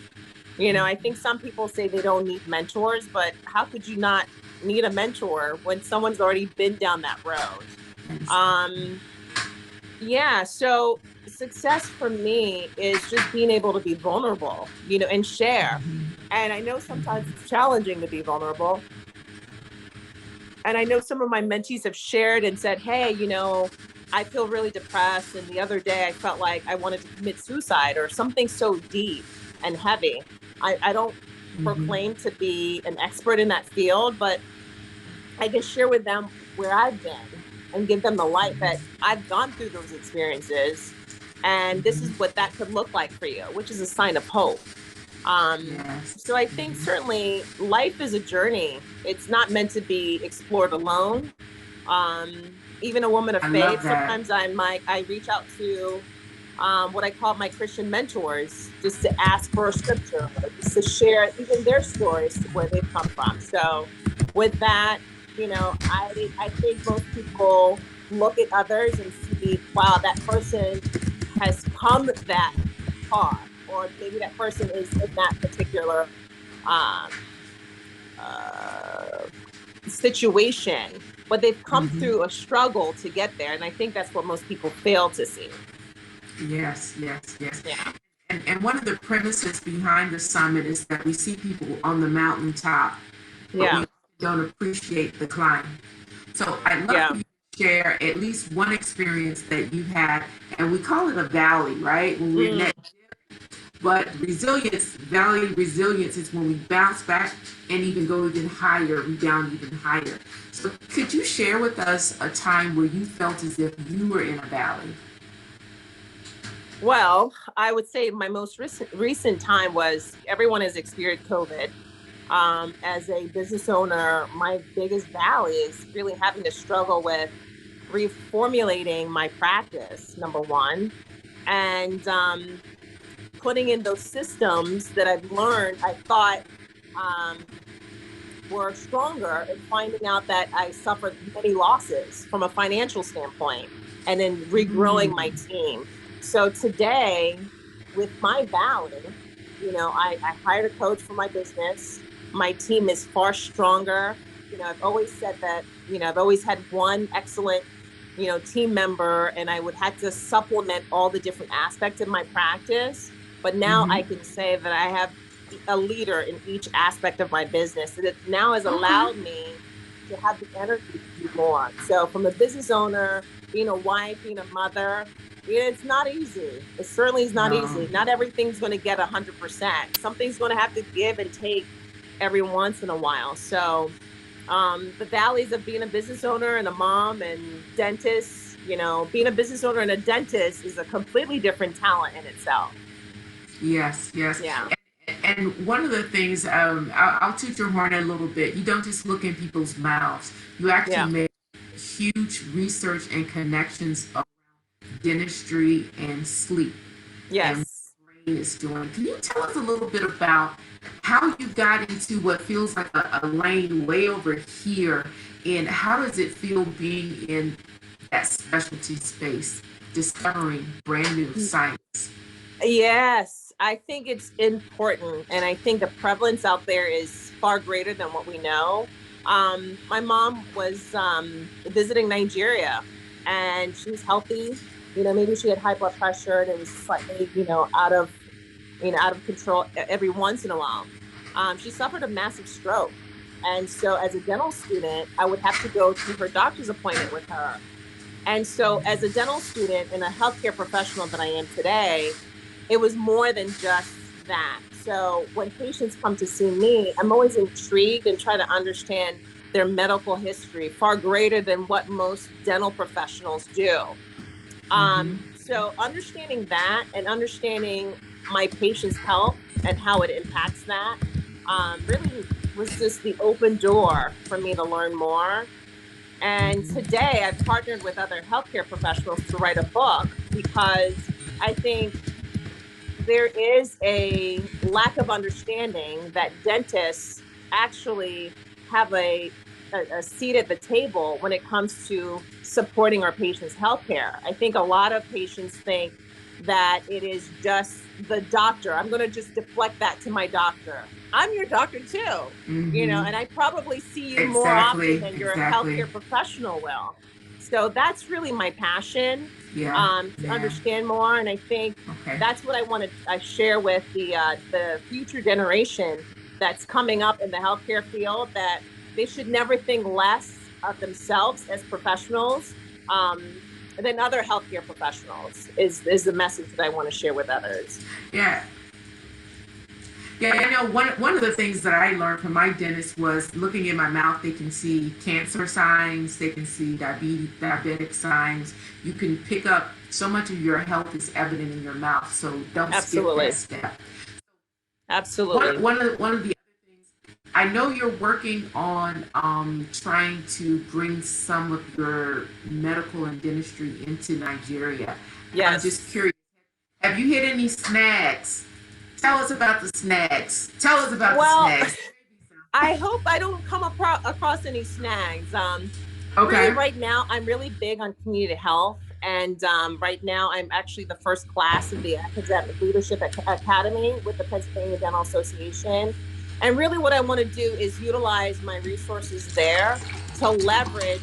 I think some people say they don't need mentors, but how could you not need a mentor when someone's already been down that road? Yeah, so success for me is just being able to be vulnerable, and share. And I know sometimes it's challenging to be vulnerable. And I know some of my mentees have shared and said, hey, I feel really depressed. And the other day I felt like I wanted to commit suicide or something so deep and heavy. I don't proclaim to be an expert in that field, but I can share with them where I've been and give them the light that I've gone through those experiences. And this is what that could look like for you, which is a sign of hope. Yes. So I think certainly life is a journey. It's not meant to be explored alone. Even a woman of I love faith, that. sometimes I reach out to what I call my Christian mentors, just to ask for a scripture, or just to share even their stories to where they've come from. So with that, I think most people look at others and see, wow, that person has come that far, or maybe that person is in that particular um, uh, situation, but they've come through a struggle to get there. And I think that's what most people fail to see. Yes, yes, yes. Yeah. And one of the premises behind the summit is that we see people on the mountaintop, but Yeah. we don't appreciate the climb. So I'd love Yeah. for you to share at least one experience that you've had, and we call it a valley, right? When we're Mm. but valley resilience is when we bounce back and even go even higher, rebound even higher. So could you share with us a time where you felt as if you were in a valley? Well, I would say my most recent time was everyone has experienced COVID. As a business owner, my biggest valley is really having to struggle with reformulating my practice, number one, and putting in those systems that I've learned, I thought um, were stronger, and finding out that I suffered many losses from a financial standpoint, and then regrowing my team. So today, with my valley, I hired a coach for my business. My team is far stronger. I've always said that, I've always had one excellent, team member, and I would have to supplement all the different aspects of my practice. But now I can say that I have a leader in each aspect of my business that now has Okay. allowed me to have the energy to do more. So, from a business owner, being a wife, being a mother, it's not easy. It certainly is not No. easy. Not everything's going to get 100%. Something's going to have to give and take every once in a while. So, the valleys of being a business owner and a mom and dentist, being a business owner and a dentist is a completely different talent in itself. Yes, yes. Yeah. And one of the things, I'll toot your horn a little bit. You don't just look in people's mouths. You Yeah. actually make huge research and connections of dentistry and sleep and what Yes. the brain is doing. Can you tell us a little bit about how you got into what feels like a lane way over here, and how does it feel being in that specialty space, discovering brand new science? Yes, I think it's important. And I think the prevalence out there is far greater than what we know. My mom was visiting Nigeria, and she's healthy. Maybe she had high blood pressure and it was slightly, out of control every once in a while. She suffered a massive stroke. And so as a dental student, I would have to go to her doctor's appointment with her. And so, as a dental student and a healthcare professional that I am today, it was more than just that. So, when patients come to see me, I'm always intrigued and try to understand their medical history far greater than what most dental professionals do. So, understanding that and understanding my patient's health and how it impacts that really was just the open door for me to learn more. And today I've partnered with other healthcare professionals to write a book because I think there is a lack of understanding that dentists actually have a seat at the table when it comes to supporting our patients' healthcare. I think a lot of patients think that it is just the doctor. I'm going to just deflect that to my doctor. I'm your doctor too, and I probably see you more often Exactly, than your exactly. healthcare professional will. So that's really my passion, Yeah, to yeah. understand more. And I think Okay. that's what I want to share with the future generation that's coming up in the healthcare field, that they should never think less of themselves as professionals than other healthcare professionals is the message that I want to share with others. Yeah. Yeah, I know one of the things that I learned from my dentist was looking in my mouth, they can see cancer signs, they can see diabetic signs. You can pick up so much of your health is evident in your mouth, so don't skip that Absolutely. step. Absolutely. One of the other things, I know you're working on trying to bring some of your medical and dentistry into Nigeria. I'm Yes. just curious, have you hit any snags? Tell us about the snags. Tell us about the Well, snags. I hope I don't come across any snags. Really, Okay. right now, I'm really big on community health. And right now, I'm actually the first class of the Academic Leadership Academy with the Pennsylvania Dental Association. And really, what I want to do is utilize my resources there to leverage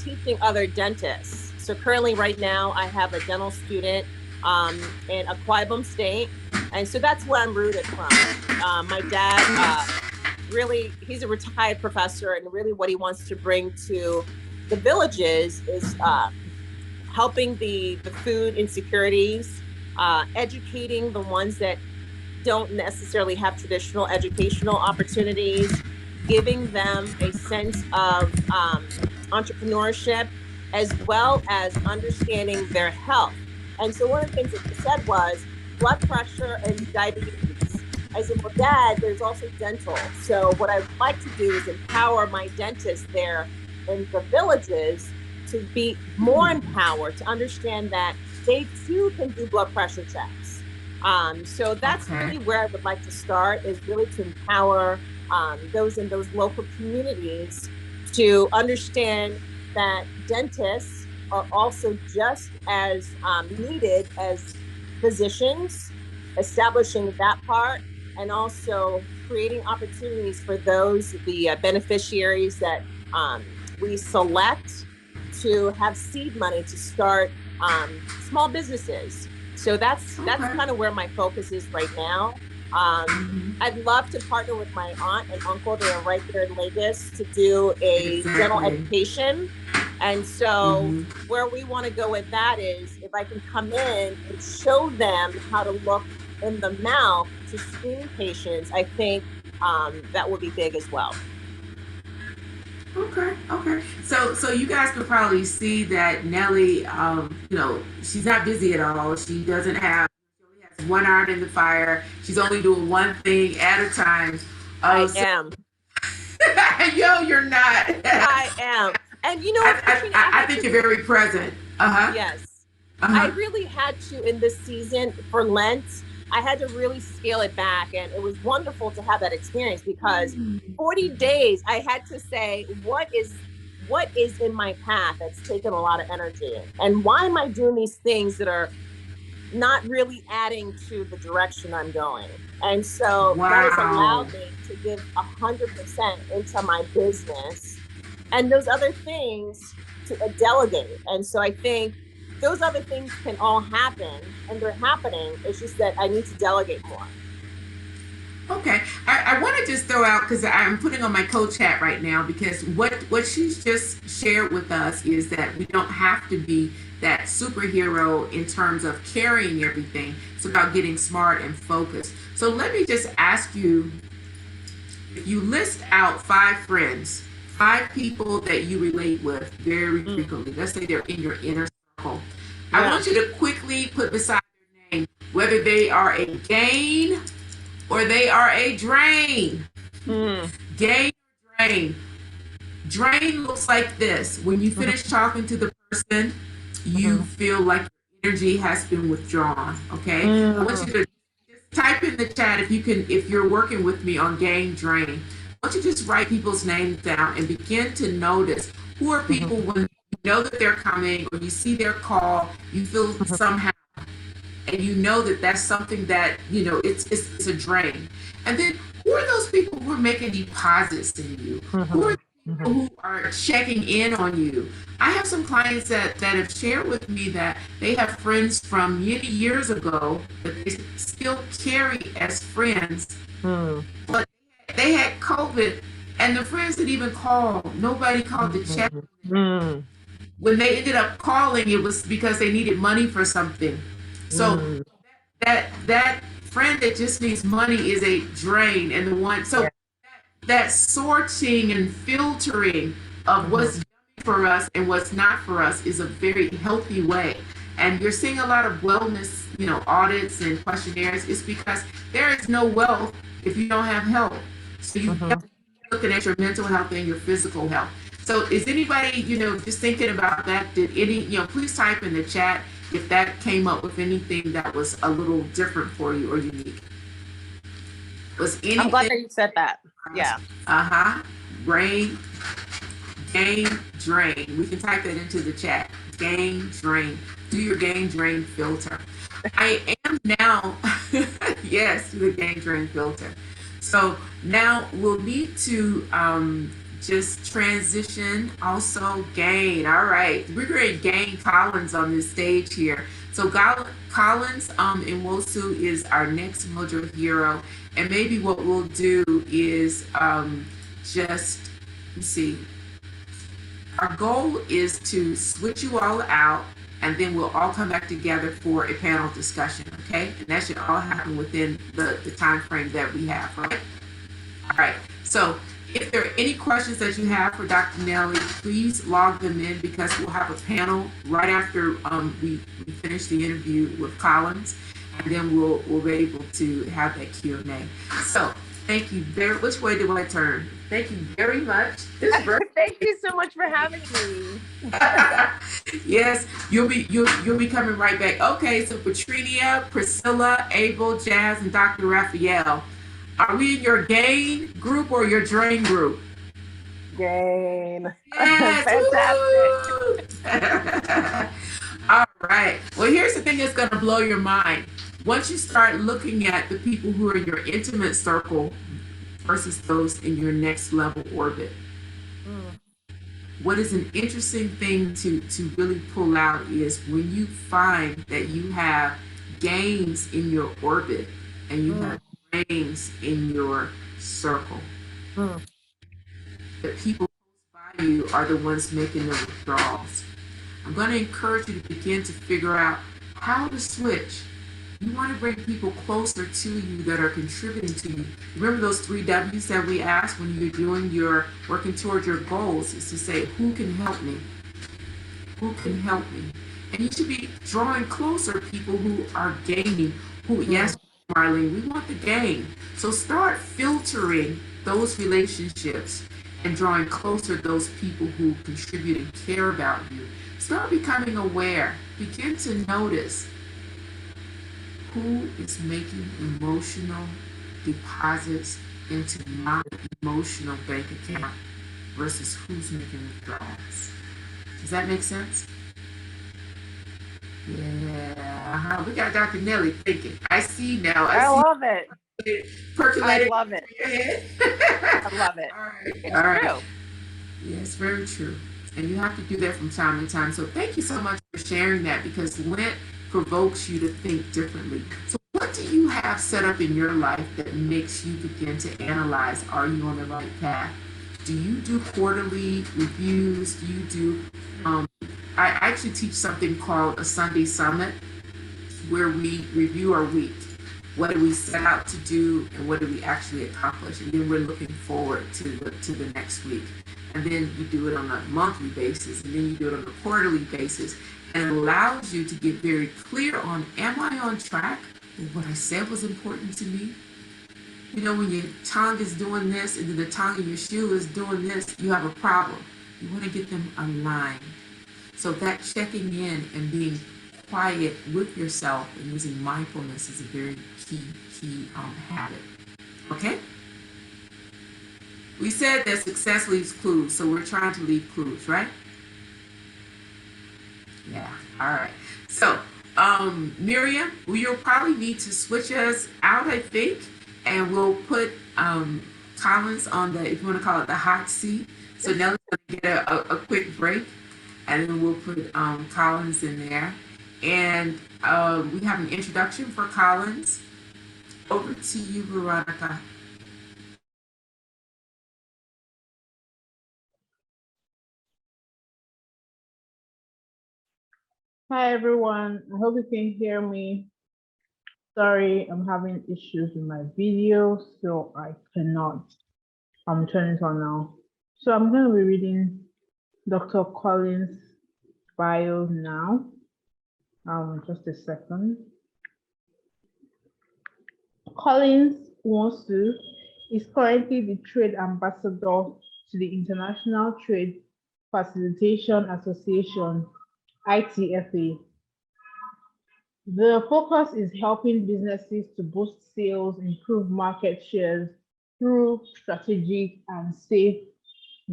teaching other dentists. So, currently, right now, I have a dental student in Aqua State. And so that's where I'm rooted from. My dad really, he's a retired professor, and really what he wants to bring to the villages is helping the food insecurities, educating the ones that don't necessarily have traditional educational opportunities, giving them a sense of entrepreneurship, as well as understanding their health. And so, one of the things that he said was blood pressure and diabetes. I said, well, Dad, there's also dental. So, what I'd like to do is empower my dentists there in the villages to be more empowered to understand that they too can do blood pressure checks. So that's really where I would like to start, is really to empower those in those local communities to understand that dentists are also just as needed as physicians, establishing that part, and also creating opportunities for those, the beneficiaries that we select, to have seed money to start small businesses. So that's kind of where my focus is right now. I'd love to partner with my aunt and uncle. They are right there in Lagos to do a dental education. And so where we want to go with that is if I can come in and show them how to look in the mouth to screen patients, I think that would be big as well. Okay. So you guys could probably see that Nellie, she's not busy at all. She doesn't have, she only has one arm in the fire. She's only doing one thing at a time. I am. Yo, you're not. I am. And I think you're very present. Yes. I really had to, in this season for Lent, I had to really scale it back. And it was wonderful to have that experience, because 40 days I had to say, what is in my path that's taken a lot of energy? And why am I doing these things that are not really adding to the direction I'm going? And so that has allowed me to give 100% into my business, and those other things to delegate. And so I think those other things can all happen, and they're happening. It's just that I need to delegate more. Okay, I want to just throw out, because I'm putting on my coach hat right now, because what she's just shared with us is that we don't have to be that superhero in terms of carrying everything. It's about getting smart and focused. So let me just ask you, if you list out 5 friends, 5 people that you relate with very frequently, let's say they're in your inner circle, I want you to quickly put beside their name whether they are a gain or they are a drain. Gain or drain. Drain looks like this. When you finish talking to the person, you feel like your energy has been withdrawn. Okay? I want you to just type in the chat if you're working with me on gain, drain. I want you to just write people's names down and begin to notice who are people when you know that they're coming, or you see their call, you feel somehow, and you know that that's something that, it's a drain. And then who are those people who are making deposits in you? Who are the people who are checking in on you? I have some clients that have shared with me that they have friends from many years ago that they still carry as friends, but they had COVID, and the friends didn't even call. Nobody called to check. When they ended up calling, it was because they needed money for something. So that friend that just needs money is a drain, and the one that sorting and filtering of what's yummy for us and what's not for us is a very healthy way. And you're seeing a lot of wellness, audits and questionnaires. It's because there is no wealth if you don't have health. So you have to be looking at your mental health and your physical health. So is anybody, just thinking about that? Did any, please type in the chat if that came up with anything that was a little different for you or unique. Was anything? I'm glad that you said that. Yeah. Brain, gain, drain. We can type that into the chat. Gain, drain. Do your gain, drain filter. I am now, yes, the gain, drain filter. So now we'll need to just transition, also gain. All right, we're going to gain Collins on this stage here. So Collins in Wosu is our next Mojo Hero, and maybe what we'll do is just let's see. Our goal is to switch you all out, and then we'll all come back together for a panel discussion. Okay, and that should all happen within the time frame that we have. Right. All right. So if there are any questions that you have for Dr. Nelly, please log them in because we'll have a panel right after we finish the interview with Collins, and then we'll be able to have that Q&A. So thank you very. Which way do I turn? Thank you very much. Thank you so much for having me. Yes, you'll be coming right back. Okay, so Patrinia, Priscilla, Abel, Jazz, and Dr. Raphael. Are we in your gain group or your drain group? Gain. Yes. Fantastic. All right. Well, here's the thing that's going to blow your mind. Once you start looking at the people who are in your intimate circle versus those in your next level orbit, what is an interesting thing to really pull out is when you find that you have gains in your orbit and you have drains in your circle. The people close by you are the ones making the withdrawals. I'm going to encourage you to begin to figure out how to switch. You want to bring people closer to you that are contributing to you. Remember those 3 W's that we asked when you're doing your working towards your goals is to say, who can help me? Who can help me? And you should be drawing closer people who are gaining. Yes, Marlene, we want the gain. So start filtering those relationships and drawing closer those people who contribute and care about you. Start becoming aware. Begin to notice who is making emotional deposits into my emotional bank account versus who's making withdrawals. Does that make sense? Yeah. We got Dr. Nelly thinking. I see now. I love it. Percolating. I love it. In your head. I love it. All right. It's All right. true. Yes, very true. And you have to do that from time to time. So thank you so much for sharing that because Lent provokes you to think differently. So what do you have set up in your life that makes you begin to analyze, are you on the right path? Do you do quarterly reviews? Do you do, I actually teach something called a Sunday Summit where we review our week. What did we set out to do and what did we actually accomplish? And then we're looking forward to the next week. And then you do it on a monthly basis and then you do it on a quarterly basis. And it allows you to get very clear on, am I on track with what I said was important to me? You know, when your tongue is doing this and then the tongue in your shoe is doing this, you have a problem. You want to get them aligned. So that checking in and being quiet with yourself and using mindfulness is a very key habit. Okay? We said that success leaves clues, so we're trying to leave clues, right? Yeah, all right. So, Miriam, you'll probably need to switch us out, I think, and we'll put Collins on the, if you want to call it the hot seat. So Nellie's going to get a quick break, and then we'll put Collins in there. And we have an introduction for Collins. Over to you, Veronica. Hi everyone, I hope you can hear me. Sorry, I'm having issues with my video, so I cannot turn it on now. So I'm going to be reading Dr. Collins' bio now. Just a second. Collins Wonsu is currently the trade ambassador to the International Trade Facilitation Association, ITFA. The focus is helping businesses to boost sales, improve market shares through strategic and safe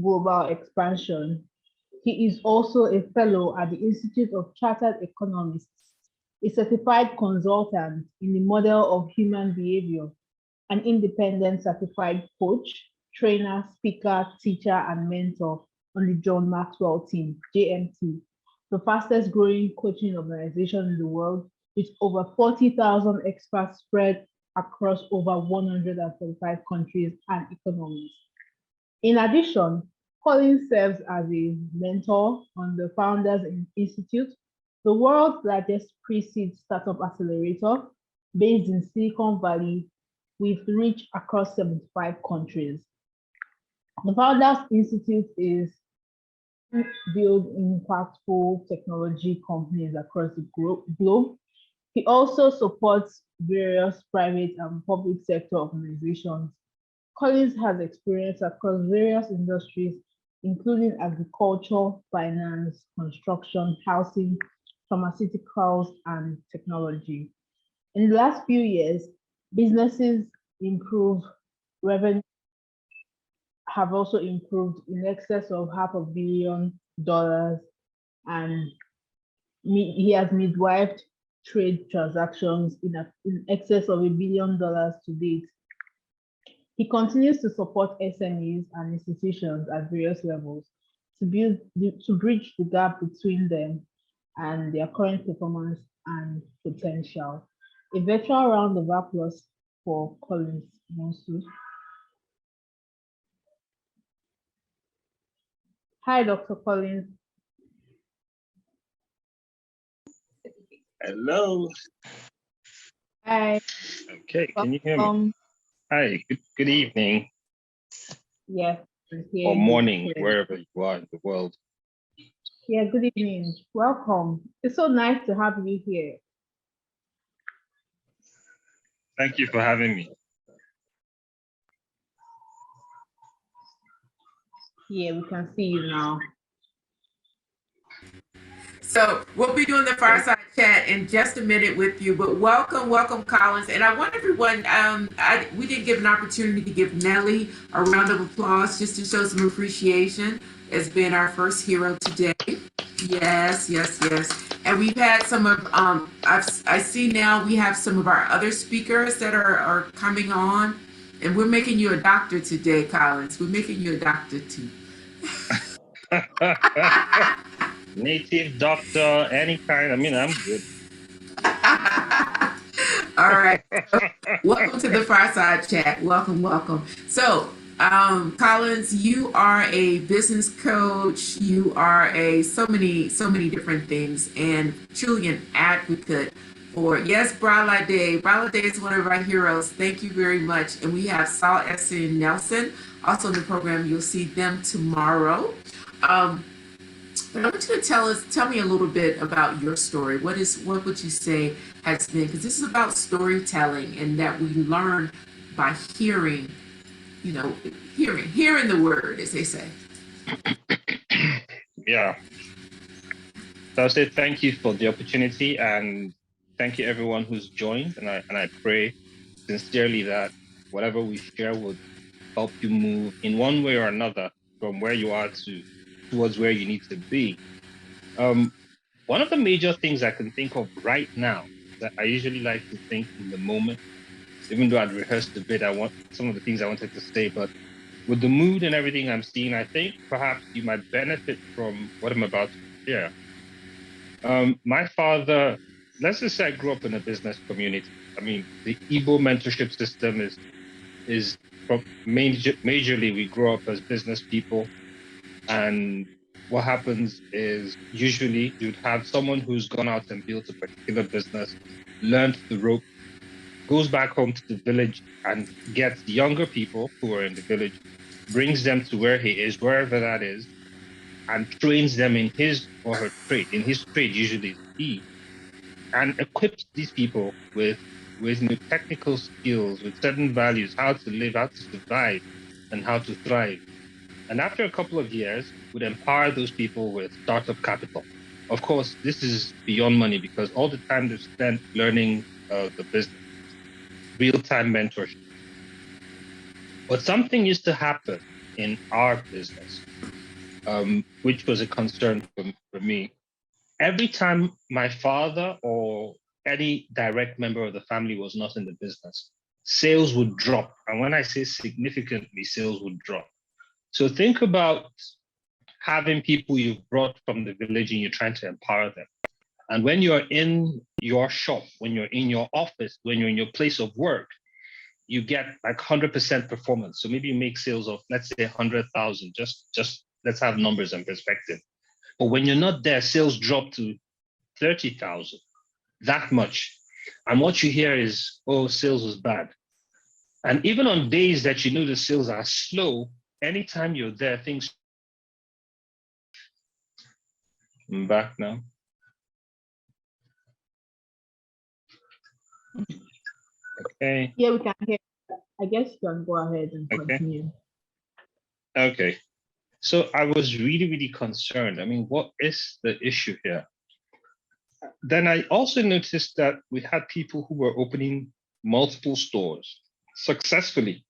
global expansion. He is also a fellow at the Institute of Chartered Economists, a certified consultant in the model of human behavior, an independent certified coach, trainer, speaker, teacher, and mentor on the John Maxwell team, JMT, the fastest growing coaching organization in the world with over 40,000 experts spread across over 145 countries and economies. In addition, Collins serves as a mentor on the Founders Institute, the world's largest pre-seed startup accelerator based in Silicon Valley with reach across 75 countries. The Founders Institute is build impactful technology companies across the globe. He also supports various private and public sector organizations. Collins has experience across various industries, including agriculture, finance, construction, housing, pharmaceuticals, and technology. In the last few years, businesses improve revenue have also improved in excess of $500 million, and he has midwifed trade transactions in excess of $1 billion to date. He continues to support SMEs and institutions at various levels to bridge the gap between them and their current performance and potential. A virtual round of applause for Collins Monsu. Hi, Dr. Collins. Hello. Hi. Okay, can you hear me? Hi, good evening. Yes. Or morning, wherever you are in the world. Yeah, good evening. Welcome. It's so nice to have you here. Thank you for having me. Yeah, we can see you now. So we'll be doing the fireside chat in just a minute with you, but welcome, Collins. And I want everyone, we didn't give an opportunity to give Nellie a round of applause just to show some appreciation as being our first hero today. Yes. And we've had some of, I see now we have some of our other speakers that are coming on, and we're making you a doctor today, Collins. We're making you a doctor too. Native doctor, any kind. I mean, I'm good. All right. Welcome to the Fireside Chat. Welcome. So, Collins, you are a business coach. You are so many different things, and truly an advocate for Brala Day. Brala Day is one of our heroes. Thank you very much. And we have Saul Essie and Nelson also in the program. You'll see them tomorrow. But I want you to tell me a little bit about your story. What would you say has been, because this is about storytelling and that we learn by hearing, hearing the word, as they say. Yeah. So I'll say thank you for the opportunity, and thank you everyone who's joined. And I pray sincerely that whatever we share would help you move in one way or another from where you are towards where you need to be. One of the major things I can think of right now that I usually like to think in the moment, even though I'd rehearsed a bit, I want some of the things I wanted to say, but with the mood and everything I'm seeing, I think perhaps you might benefit from what I'm about to share. My father, let's just say I grew up in a business community. I mean, the Igbo mentorship system is majorly we grow up as business people, and what happens is usually you'd have someone who's gone out and built a particular business, learned the rope, goes back home to the village and gets younger people who are in the village, brings them to where he is, wherever that is, and trains them in his or her trade. In his trade, usually is key, and equips these people with technical skills, with certain values, how to live, how to survive, and how to thrive. And after a couple of years, would empower those people with startup capital. Of course, this is beyond money because all the time they've spent learning the business, real-time mentorship. But something used to happen in our business, which was a concern for me. Every time my father or any direct member of the family was not in the business, sales would drop. And when I say significantly, sales would drop. So think about having people you've brought from the village and you're trying to empower them. And when you're in your shop, when you're in your office, when you're in your place of work, you get like 100% performance. So maybe you make sales of, let's say 100,000, just let's have numbers and perspective. But when you're not there, sales drop to 30,000, that much. And what you hear is, oh, sales was bad. And even on days that you know the sales are slow, anytime you're there, things. I'm back now. Okay. Yeah, we can hear. I guess you can go ahead and continue. Okay. So I was really, really concerned. I mean, what is the issue here? Then I also noticed that we had people who were opening multiple stores successfully.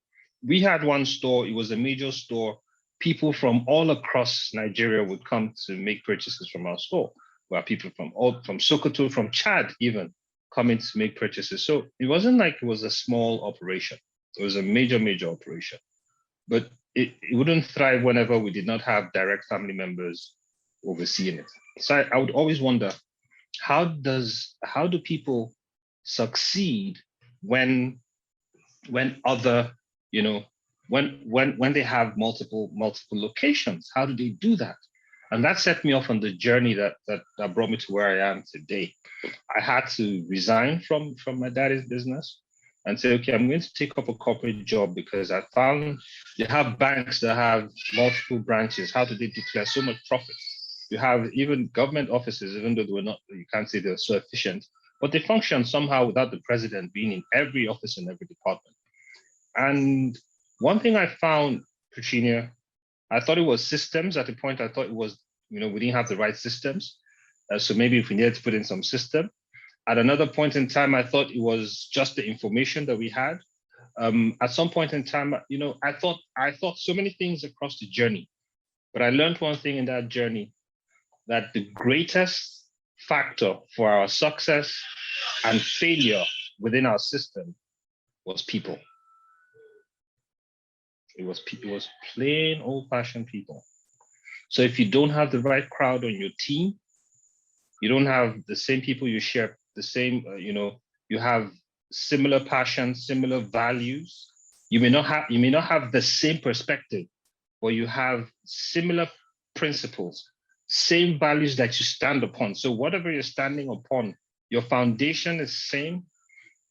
We had one store, it was a major store. People from all across Nigeria would come to make purchases from our store. We had people from Sokoto, from Chad even, coming to make purchases. So it wasn't like it was a small operation. It was a major, major operation. But it wouldn't thrive whenever we did not have direct family members overseeing it. So I would always wonder, how do people succeed when other, you know, when they have multiple locations? How do they do that? And that set me off on the journey that brought me to where I am today. I had to resign from my daddy's business and say, okay, I'm going to take up a corporate job because I found you have banks that have multiple branches. How do they declare so much profit? You have even government offices, even though they were not, you can't say they're so efficient, but they function somehow without the president being in every office and every department. And one thing I found, Katrina, I thought it was systems. At the point, I thought it was, we didn't have the right systems. So maybe if we needed to put in some system. At another point in time, I thought it was just the information that we had. At some point in time, I thought so many things across the journey. But I learned one thing in that journey, that the greatest factor for our success and failure within our system was people. It was plain old-fashioned people. So if you don't have the right crowd on your team, you don't have the same people you share, the same, you have similar passions, similar values. You may not have the same perspective, but you have similar principles, same values that you stand upon. So whatever you're standing upon, your foundation is same,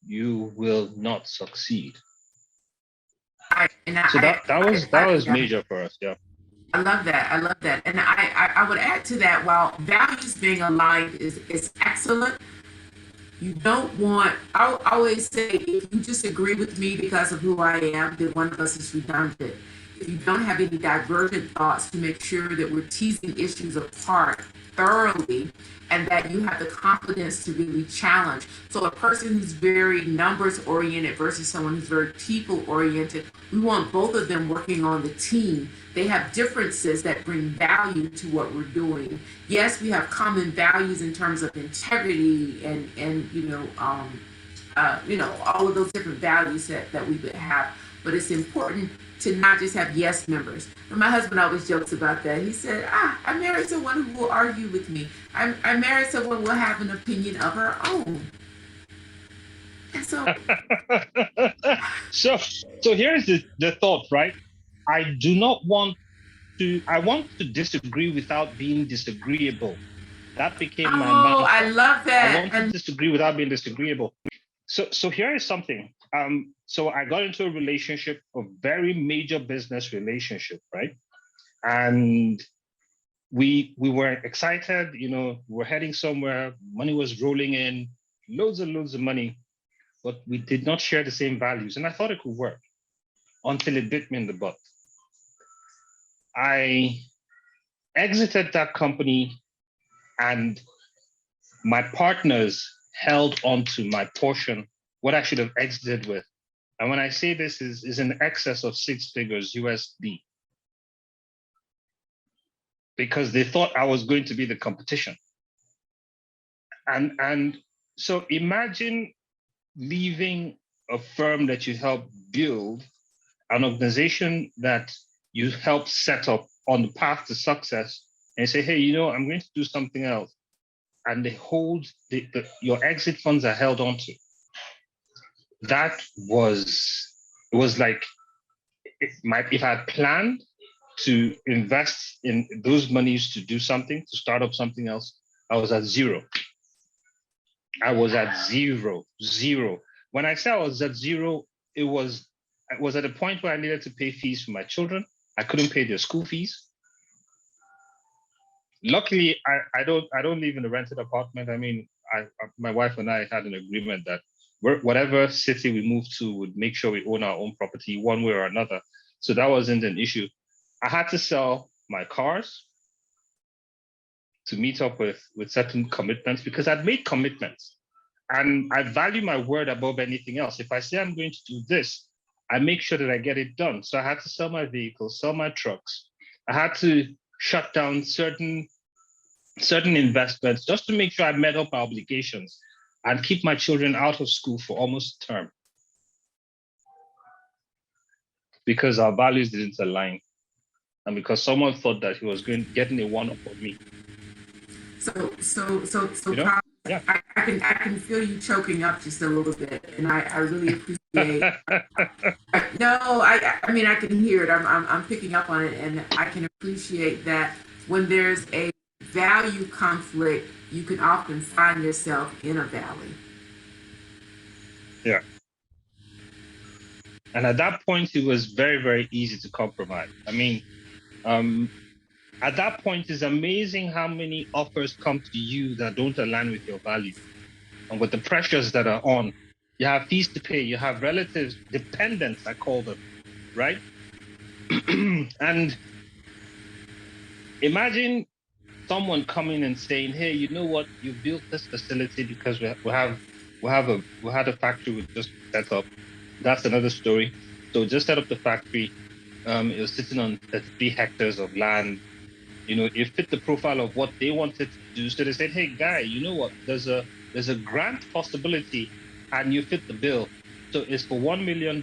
you will not succeed. So that was major for us, yeah. I love that. I love that. And I would add to that, while values being aligned is excellent, you don't want, I always say, if you disagree with me because of who I am, then one of us is redundant. If you don't have any divergent thoughts, to make sure that we're teasing issues apart thoroughly and that you have the confidence to really challenge. So a person who's very numbers oriented versus someone who's very people oriented, we want both of them working on the team. They have differences that bring value to what we're doing. Yes, we have common values in terms of integrity and all of those different values that we would have. But it's important to not just have yes members. And my husband always jokes about that. He said, I married someone who will argue with me. I married someone who will have an opinion of her own. And so so here's the thought, right? I want to disagree without being disagreeable. That became my mantra. I love that. I want to disagree without being disagreeable. So here is something. So I got into a relationship, a very major business relationship, right? And we were excited, we're heading somewhere, money was rolling in, loads and loads of money, but we did not share the same values. And I thought it could work until it bit me in the butt. I exited that company and my partners held on to my portion, what I should have exited with. And when I say this is in excess of 6 figures USD, because they thought I was going to be the competition. And so imagine leaving a firm that you help build, an organization that you help set up on the path to success, and say, hey, I'm going to do something else, and they hold your exit funds are held onto. That was like if I had planned to invest in those monies to do something, to start up something else, I was at zero. I was at zero. When I say I was at zero, I was at a point where I needed to pay fees for my children. I couldn't pay their school fees. Luckily, I don't live in a rented apartment. I mean, my wife and I had an agreement that whatever city we moved to would make sure we own our own property one way or another. So that wasn't an issue. I had to sell my cars to meet up with certain commitments because I'd made commitments. And I value my word above anything else. If I say I'm going to do this, I make sure that I get it done. So I had to sell my vehicles, sell my trucks. I had to shut down certain investments just to make sure I met up our obligations and keep my children out of school for almost a term. Because our values didn't align. And because someone thought that he was getting a one-up on me. So, Carl, yeah. I can feel you choking up just a little bit, and I really appreciate. I mean I can hear it. I'm picking up on it, and I can appreciate that when there's a value conflict, you can often find yourself in a valley. Yeah. And at that point, it was very, very easy to compromise. I mean, at that point, it's amazing how many offers come to you that don't align with your values and with the pressures that are on. You have fees to pay, you have relatives, dependents, I call them, right? And imagine someone coming and saying, hey, you know what, you built this facility because we had a factory we just set up. That's another story. So just set up the factory. It was sitting on 33 hectares of land. It fit the profile of what they wanted to do. So they said, hey, guy, you know what? There's a grant possibility and you fit the bill. So it's for $1 million,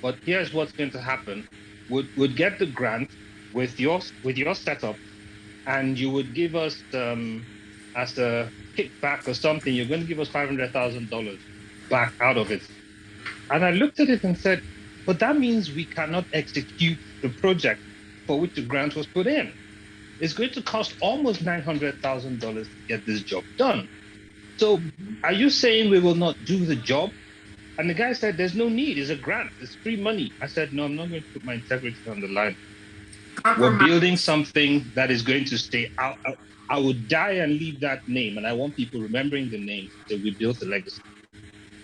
but here's what's going to happen. Would get the grant with your setup, and you would give us as a kickback or something, you're going to give us $500,000 back out of it. And I looked at it and said, but that means we cannot execute the project for which the grant was put in. It's going to cost almost $900,000 to get this job done. So are you saying we will not do the job? And the guy said, there's no need. It's a grant. It's free money. I said, no, I'm not going to put my integrity on the line. We're building something that is going to stay out. I would die and leave that name. And I want people remembering the name that we built a legacy.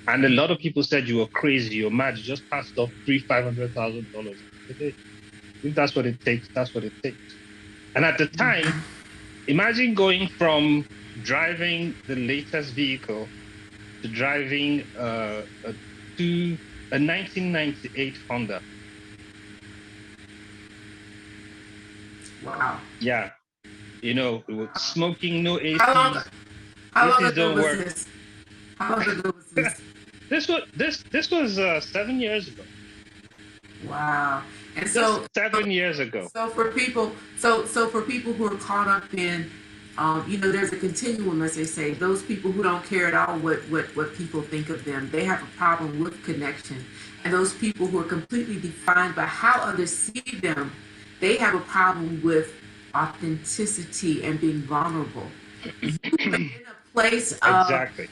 And a lot of people said you were crazy, you're mad, you just passed off $500,000. If that's what it takes, that's what it takes. And at the time, imagine going from driving the latest vehicle to driving a 1998 Honda. Wow. Yeah. Smoking, no AC. How long ago was this? How long ago was this? This was 7 years ago. Wow. And so 7 years ago. So for people, for people who are caught up in, there's a continuum, as they say. Those people who don't care at all what people think of them, they have a problem with connection. And those people who are completely defined by how others see them, they have a problem with authenticity and being vulnerable. You are in a place of exactly.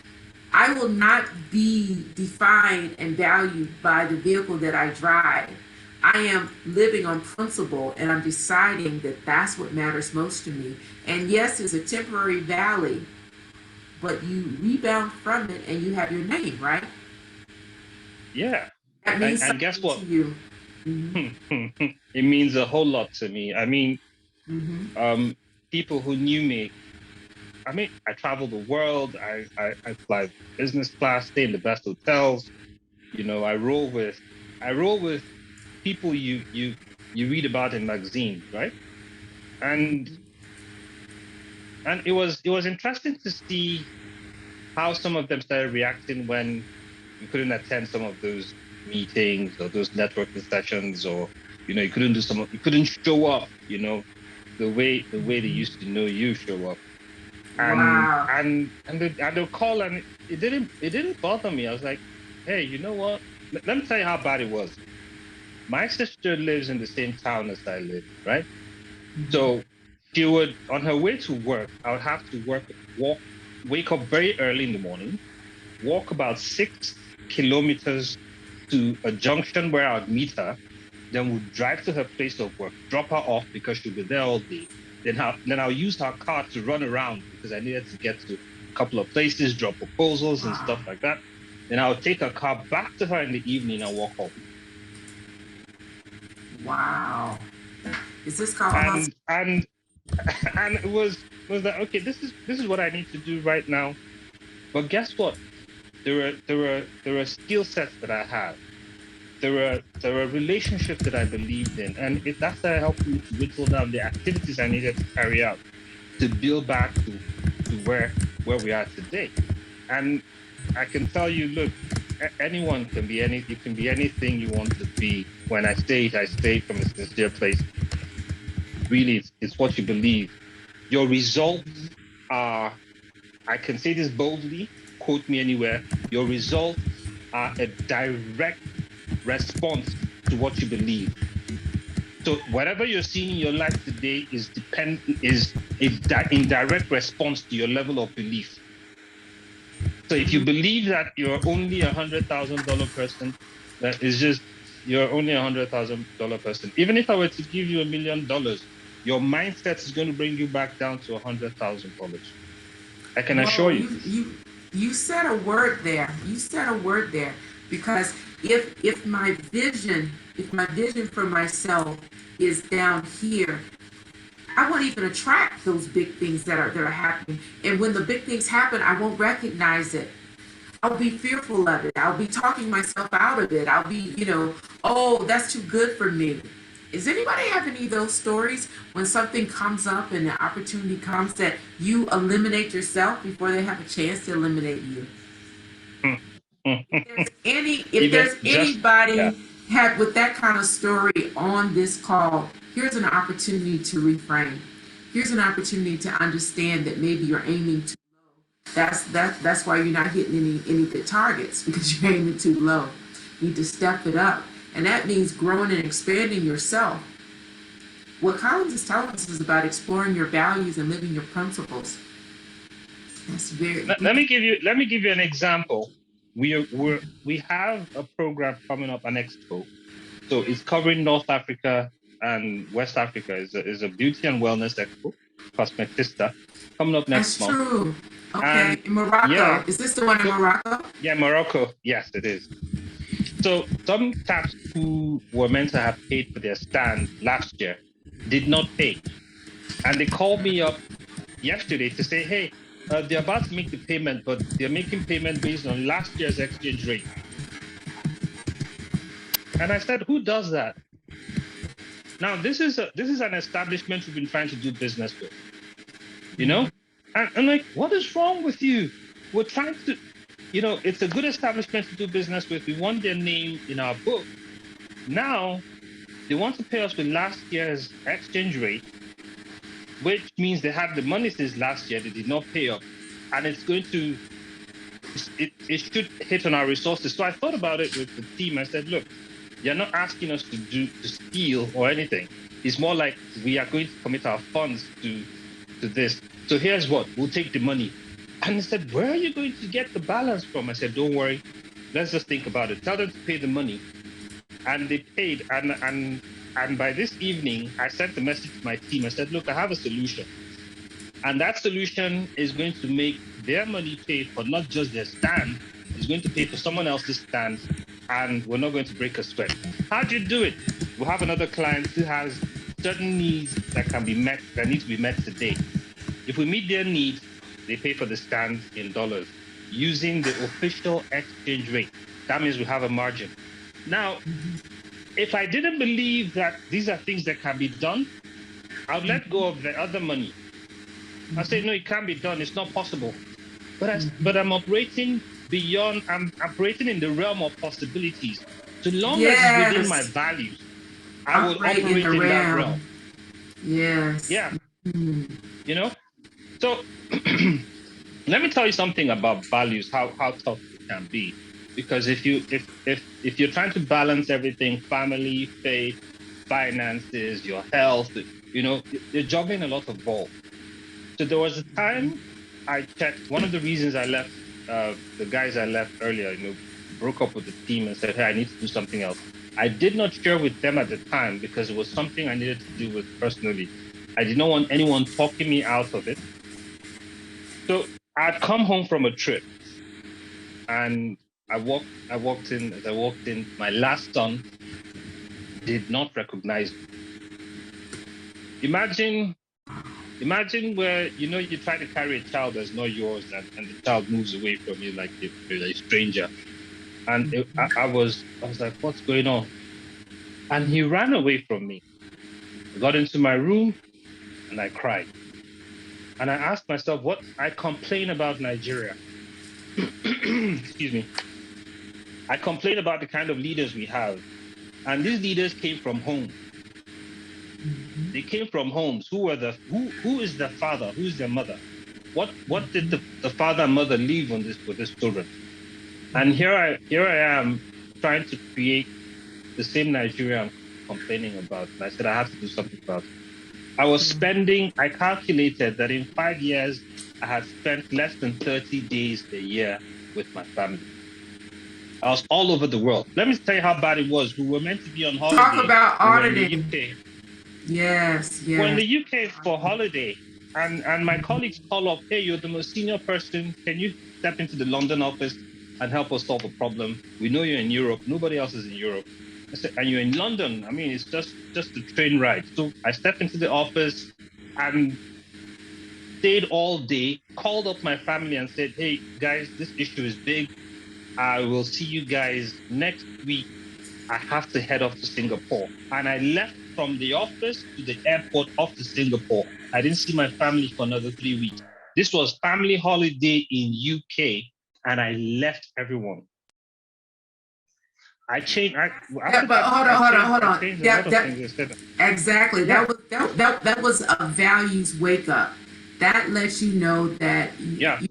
I will not be defined and valued by the vehicle that I drive. I am living on principle, and I'm deciding that that's what matters most to me. And yes, it's a temporary valley, but you rebound from it and you have your name, right? Yeah. That means and guess what? To you. Mm-hmm. It means a whole lot to me. I mean, people who knew me, I travel the world. I fly business class, stay in the best hotels. I roll with people you read about in magazines, right? And it was interesting to see how some of them started reacting when you couldn't attend some of those meetings or those networking sessions, or you couldn't do you couldn't show up, the way they used to know you show up. And Wow. they'll call, and it didn't bother me. I was like, hey, you know what? Let me tell you how bad it was. My sister lives in the same town as I live, right? So she would, on her way to work, I would have to wake up very early in the morning, walk about 6 kilometers to a junction where I would meet her, then we'd drive to her place of work, drop her off because she'll be there all day. Then I'll use her car to run around because I needed to get to a couple of places, drop proposals and stuff like that. Then I'll take her car back to her in the evening and walk home. Wow. Is this called And it was like, okay, this is what I need to do right now. But guess what? There were skill sets that I had. There were relationships that I believed in, and that's that helped me to whittle down the activities I needed to carry out to build back to where we are today. And I can tell you, look, anyone can be you can be anything you want to be. When I say it, I say it from a sincere place. Really, it's what you believe. Your results are, I can say this boldly, quote me anywhere, your results are a direct response to what you believe. So whatever you're seeing in your life today is in direct response to your level of belief. So if you believe that you're only $100,000 person, that is just, you're only $100,000 person. Even if I were to give you $1 million, your mindset is going to bring you back down to $100,000. I can assure you. You said a word there. You said a word there, because if my vision for myself is down here, I won't even attract those big things that are happening. And when the big things happen, I won't recognize it. I'll be fearful of it. I'll be talking myself out of it. I'll be, oh, that's too good for me. Does anybody have any of those stories when something comes up and the opportunity comes that you eliminate yourself before they have a chance to eliminate you? If there's anybody had with that kind of story on this call, here's an opportunity to reframe. Here's an opportunity to understand that maybe you're aiming too low. That's why you're not hitting any good targets, because you're aiming too low. You need to step it up. And that means growing and expanding yourself. What Collins is telling us is about exploring your values and living your principles. That's very. Let me give you an example. We have a program coming up, an expo. So it's covering North Africa and West Africa. Is a beauty and wellness expo, Cosmetista, coming up next month. That's true. Okay, And in Morocco. Yeah, Is this the one in Morocco? Yeah, Morocco. Yes, it is. So some taps who were meant to have paid for their stand last year did not pay. And they called me up yesterday to say, hey, they're about to make the payment, but they're making payment based on last year's exchange rate. And I said, who does that? Now, this is an establishment we've been trying to do business with, And I'm like, what is wrong with you? We're trying to, it's a good establishment to do business with. We want their name in our book. Now, they want to pay us with last year's exchange rate, which means they had the money since last year. They did not pay up. And it should hit on our resources. So I thought about it with the team. I said, look, you're not asking us to steal or anything. It's more like we are going to commit our funds to this. So here's what, we'll take the money. And they said, where are you going to get the balance from? I said, don't worry, let's just think about it. Tell them to pay the money. And they paid. And by this evening, I sent a message to my team. I said, look, I have a solution. And that solution is going to make their money pay for not just their stand, it's going to pay for someone else's stand, and we're not going to break a sweat. How do you do it? We'll have another client who has certain needs that need to be met today. If we meet their needs, they pay for the stand in dollars using the official exchange rate. That means we have a margin. Now, if I didn't believe that these are things that can be done, I would let go of the other money. I say, no, it can't be done. It's not possible. But I'm operating beyond, I'm operating in the realm of possibilities. So long as it's within my Yes. values, I will Operate in the operate in that realm. realm. Yes. Yeah, Mm. you know. So let me tell you something about values, how tough it can be. Because if you're trying to balance everything, family, faith, finances, your health, you're juggling a lot of balls. So there was a time I checked. One of the reasons I left, the guys I left earlier, broke up with the team and said, "Hey, I need to do something else." I did not share with them at the time because it was something I needed to do with personally. I did not want anyone talking me out of it. So I'd come home from a trip and as I walked in, my last son did not recognize me. Imagine where you try to carry a child that's not yours, and the child moves away from you like a stranger. And I was like, what's going on? And he ran away from me. I got into my room and I cried. And I asked myself, what I complain about Nigeria. Excuse me. I complain about the kind of leaders we have. And these leaders came from home. They came from homes. Who is the father? Who's their mother? What did the father and mother leave on this with these children? And here I am trying to create the same Nigeria I'm complaining about. And I said I have to do something about it. I calculated that in 5 years, I had spent less than 30 days a year with my family. I was all over the world. Let me tell you how bad it was. We were meant to be on Talk holiday. about We were in the auditing. UK. Yes, We're in yes. the UK for holiday. And my colleagues call up, hey, you're the most senior person. Can you step into the London office and help us solve a problem? We know you're in Europe. Nobody else is in Europe. I said, and you're in London. I mean, it's just a train ride. So I stepped into the office and stayed all day, called up my family and said, hey, guys, this issue is big. I will see you guys next week. I have to head off to Singapore. And I left from the office to the airport off to Singapore. I didn't see my family for another 3 weeks. This was family holiday in UK, and I left everyone. I changed. After But that, hold on, hold I on. changed a lot That of that things. I said, exactly. yeah, That was a values wake up. That lets you know that yeah.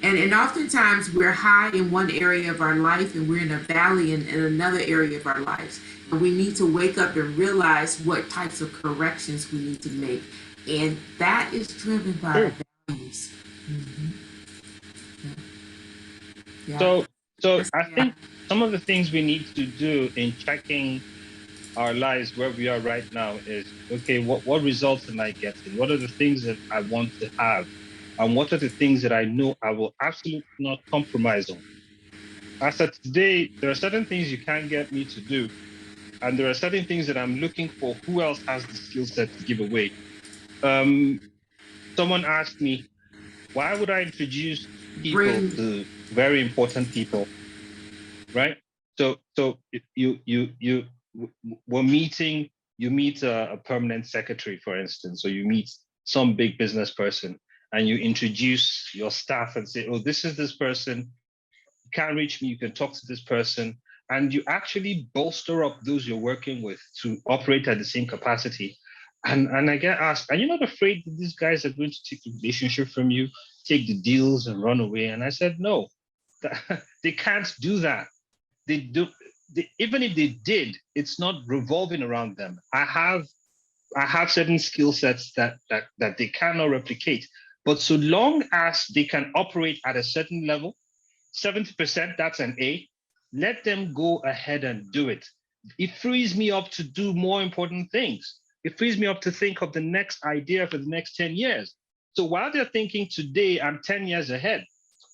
and oftentimes we're high in one area of our life and we're in a valley in another area of our lives. And we need to wake up and realize what types of corrections we need to make. And that is driven by True. values. Mm-hmm. Yeah. So I Yeah. think some of the things we need to do in checking our lives where we are right now is, okay, what results am I getting? What are the things that I want to have? And what are the things that I know I will absolutely not compromise on? As of today, there are certain things you can't get me to do. And there are certain things that I'm looking for who else has the skill set to give away. Someone asked me, why would I introduce people Bring to very important people, right? So if we're meeting, you meet a permanent secretary, for instance, or you meet some big business person, and you introduce your staff and say, oh, this is this person. You can't reach me, you can talk to this person. And you actually bolster up those you're working with to operate at the same capacity. And I get asked, are you not afraid that these guys are going to take the relationship from you, take the deals and run away? And I said, no, they can't do that. They do. Even if they did, it's not revolving around them. I have certain skill sets that they cannot replicate. But so long as they can operate at a certain level, 70%, that's an A. Let them go ahead and do it. It frees me up to do more important things. It frees me up to think of the next idea for the next 10 years. So while they're thinking today, I'm 10 years ahead.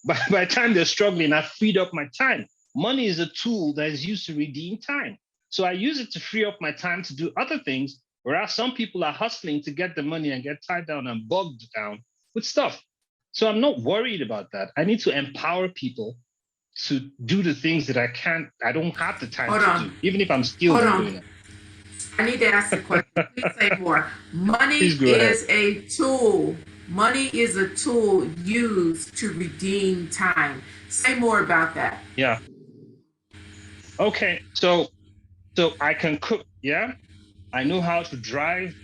By the time they're struggling, I've freed up my time. Money is a tool that is used to redeem time. So I use it to free up my time to do other things, whereas some people are hustling to get the money and get tied down and bogged down with stuff. So I'm not worried about that. I need to empower people to do the things that I don't have the time hold to on. do, even if I'm skilled Hold in doing on. it. I need to ask the question. Please say more. Money Please go ahead. is a tool. Money is a tool used to redeem time. Say more about that. Yeah. Okay. So I can cook. Yeah. I know how to drive.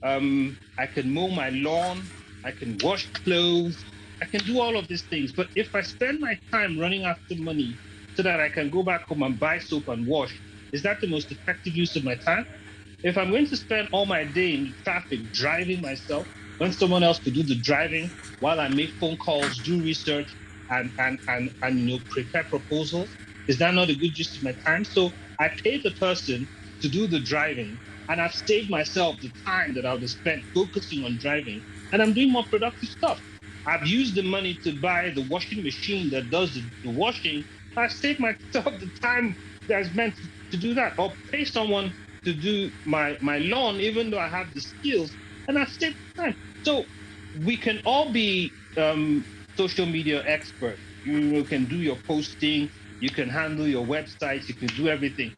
I can mow my lawn. I can wash clothes. I can do all of these things. But if I spend my time running after money so that I can go back home and buy soap and wash, is that the most effective use of my time? If I'm going to spend all my day in the traffic driving myself, when someone else could do the driving while I make phone calls, do research, and prepare proposals, is that not a good use of my time? So I pay the person to do the driving, and I've saved myself the time that I would have spent focusing on driving, and I'm doing more productive stuff. I've used the money to buy the washing machine that does the washing. I've saved myself the time that's meant to do that, or pay someone to do my lawn, even though I have the skills, and I save time. So we can all be social media experts. You can do your posting, you can handle your websites, you can do everything.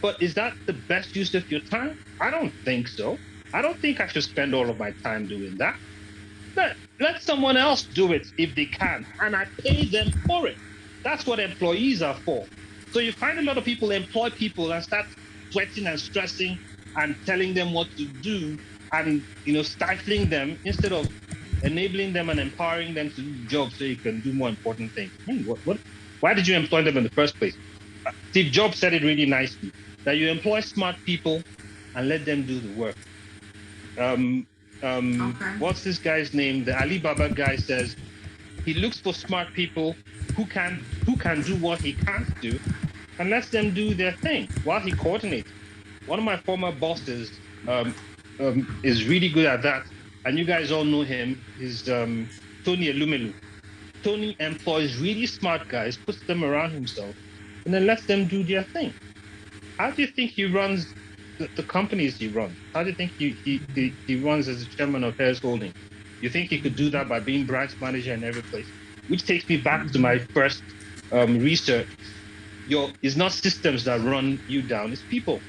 But is that the best use of your time? I don't think so. I don't think I should spend all of my time doing that. Let someone else do it if they can, and I pay them for it. That's what employees are for. So you find a lot of people employ people and start sweating and stressing and telling them what to do and stifling them instead of enabling them and empowering them to do the job so you can do more important things. Why did you employ them in the first place? Steve Jobs said it really nicely that you employ smart people and let them do the work. What's this guy's name? The Alibaba guy says he looks for smart people who can do what he can't do and lets them do their thing while he coordinates. One of my former bosses is really good at that, and you guys all know him. He's Tony Elumelu. Tony employs really smart guys, puts them around himself, and then lets them do their thing. How do you think he runs the companies he runs? How do you think he runs as the chairman of Harris Holding? You think he could do that by being branch manager in every place? Which takes me back to my first research. It's not systems that run you down, it's people.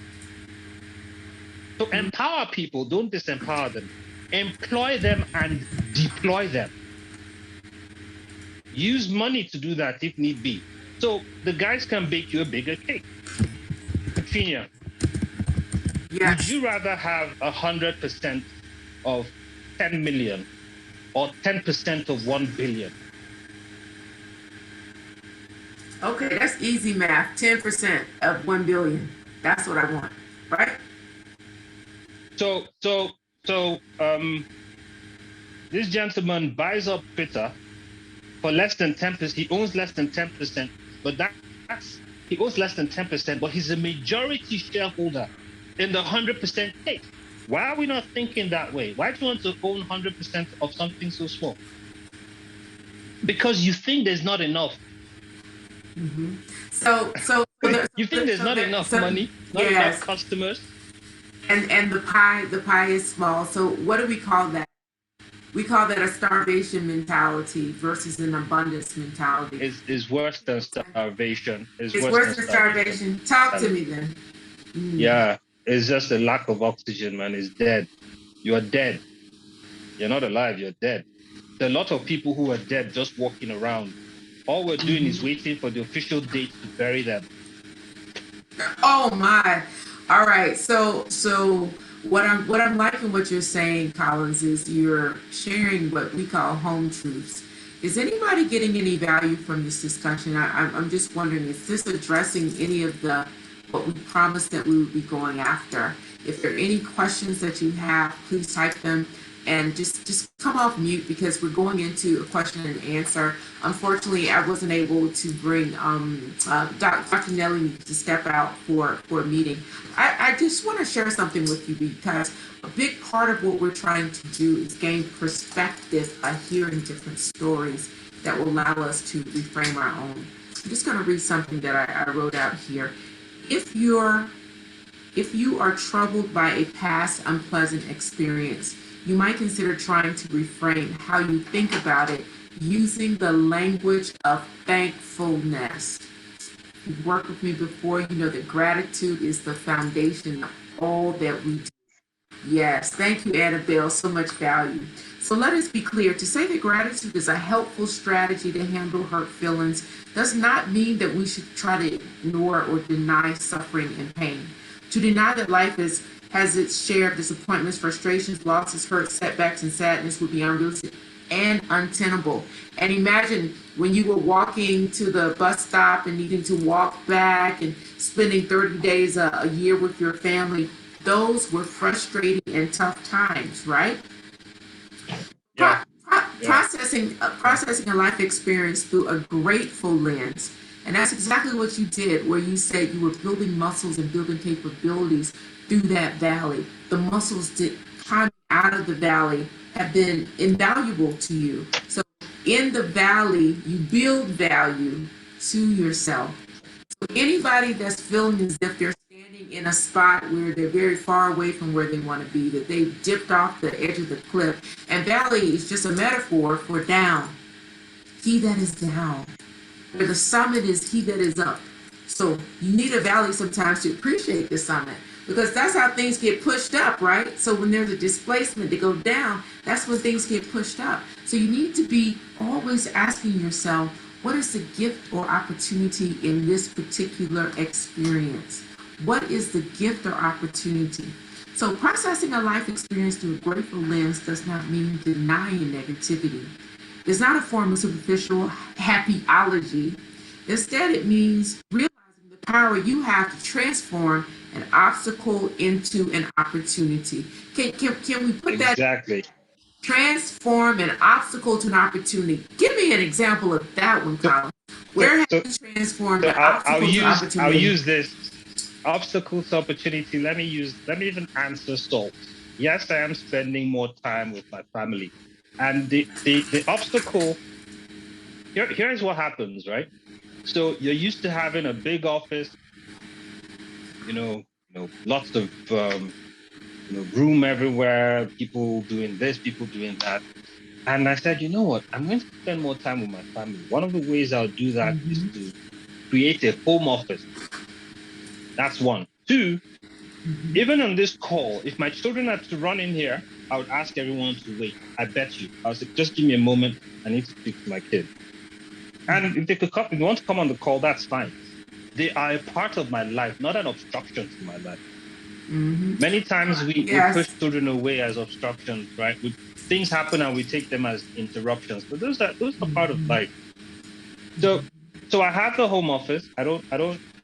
So empower people, don't disempower them. Employ them and deploy them. Use money to do that if need be. So the guys can bake you a bigger cake. Katrina, Yes. would you rather have 100% of 10 million or 10% of 1 billion? Okay, that's easy math. 10% of 1 billion. That's what I want, right? So this gentleman buys up Twitter for less than 10%. He owns less than 10%, but he owns less than 10%, but he's a majority shareholder in the 100% case. Why are we not thinking that way? Why do you want to own 100% of something so small? Because you think there's not enough. Mm-hmm. So you think there's not enough money, not enough customers, and the pie is small. So what do we call that? We call that a starvation mentality versus an abundance mentality. Is worse than starvation. It's worse than starvation. Talk to me then. Yeah, it's just a lack of oxygen, man. It's dead. You are dead. You're not alive. You're dead. There are a lot of people who are dead just walking around. All we're doing is waiting for the official date to bury them. Oh my! All right. So what I'm liking what you're saying, Collins, is you're sharing what we call home truths. Is anybody getting any value from this discussion? I'm just wondering, is this addressing any of what we promised that we would be going after? If there are any questions that you have, please type them and just come off mute because we're going into a question and answer. Unfortunately, I wasn't able to bring Dr. Nelly to step out for a meeting. I just want to share something with you because a big part of what we're trying to do is gain perspective by hearing different stories that will allow us to reframe our own. I'm just going to read something that I wrote out here. If you are troubled by a past unpleasant experience, you might consider trying to reframe how you think about it using the language of thankfulness. If you've worked with me before, you know that gratitude is the foundation of all that we do. Yes, thank you, Annabelle. So much value. So let us be clear, to say that gratitude is a helpful strategy to handle hurt feelings does not mean that we should try to ignore or deny suffering and pain. To deny that life has its share of disappointments, frustrations, losses, hurt, setbacks, and sadness would be unrealistic and untenable. And imagine when you were walking to the bus stop and needing to walk back and spending 30 days a year with your family. Those were frustrating and tough times, right? Yeah. Processing a life experience through a grateful lens, and that's exactly what you did, where you said you were building muscles and building capabilities through that valley. The muscles that climbing out of the valley have been invaluable to you. So in the valley, you build value to yourself. Anybody that's feeling as if they're standing in a spot where they're very far away from where they want to be, that they've dipped off the edge of the cliff, and valley is just a metaphor for down. He that is down, where the summit is he that is up. So you need a valley sometimes to appreciate the summit, because that's how things get pushed up, right? So when there's a displacement to go down, that's when things get pushed up. So you need to be always asking yourself, what is the gift or opportunity in this particular experience? What is the gift or opportunity? So processing a life experience through a grateful lens does not mean denying negativity. It's not a form of superficial happyology. Instead, it means realizing the power you have to transform an obstacle into an opportunity. Can we put that? Exactly. Transform an obstacle to an opportunity. Give me an example of that one, So, Colin. so, Where have so, you transformed so an I'll obstacle to use opportunity? this obstacle to opportunity. Let me even answer salt. Yes, I am spending more time with my family, and the obstacle here's what happens, right? So you're used to having a big office, lots of room everywhere, people doing this, people doing that. And I said, you know what? I'm going to spend more time with my family. One of the ways I'll do that is Mm-hmm. to create a home office. That's one. Two, Mm-hmm. even on this call, if my children had to run in here, I would ask everyone to wait. I bet you. I was like, just give me a moment. I need to speak to my kid. And if they could come, if they want to come on the call, that's fine. They are a part of my life, not an obstruction to my life. Mm-hmm. Many times we push Yes. children away as obstructions, right? Things happen and we take them as interruptions, but those are part of Mm-hmm. life. So I have the home office. I don't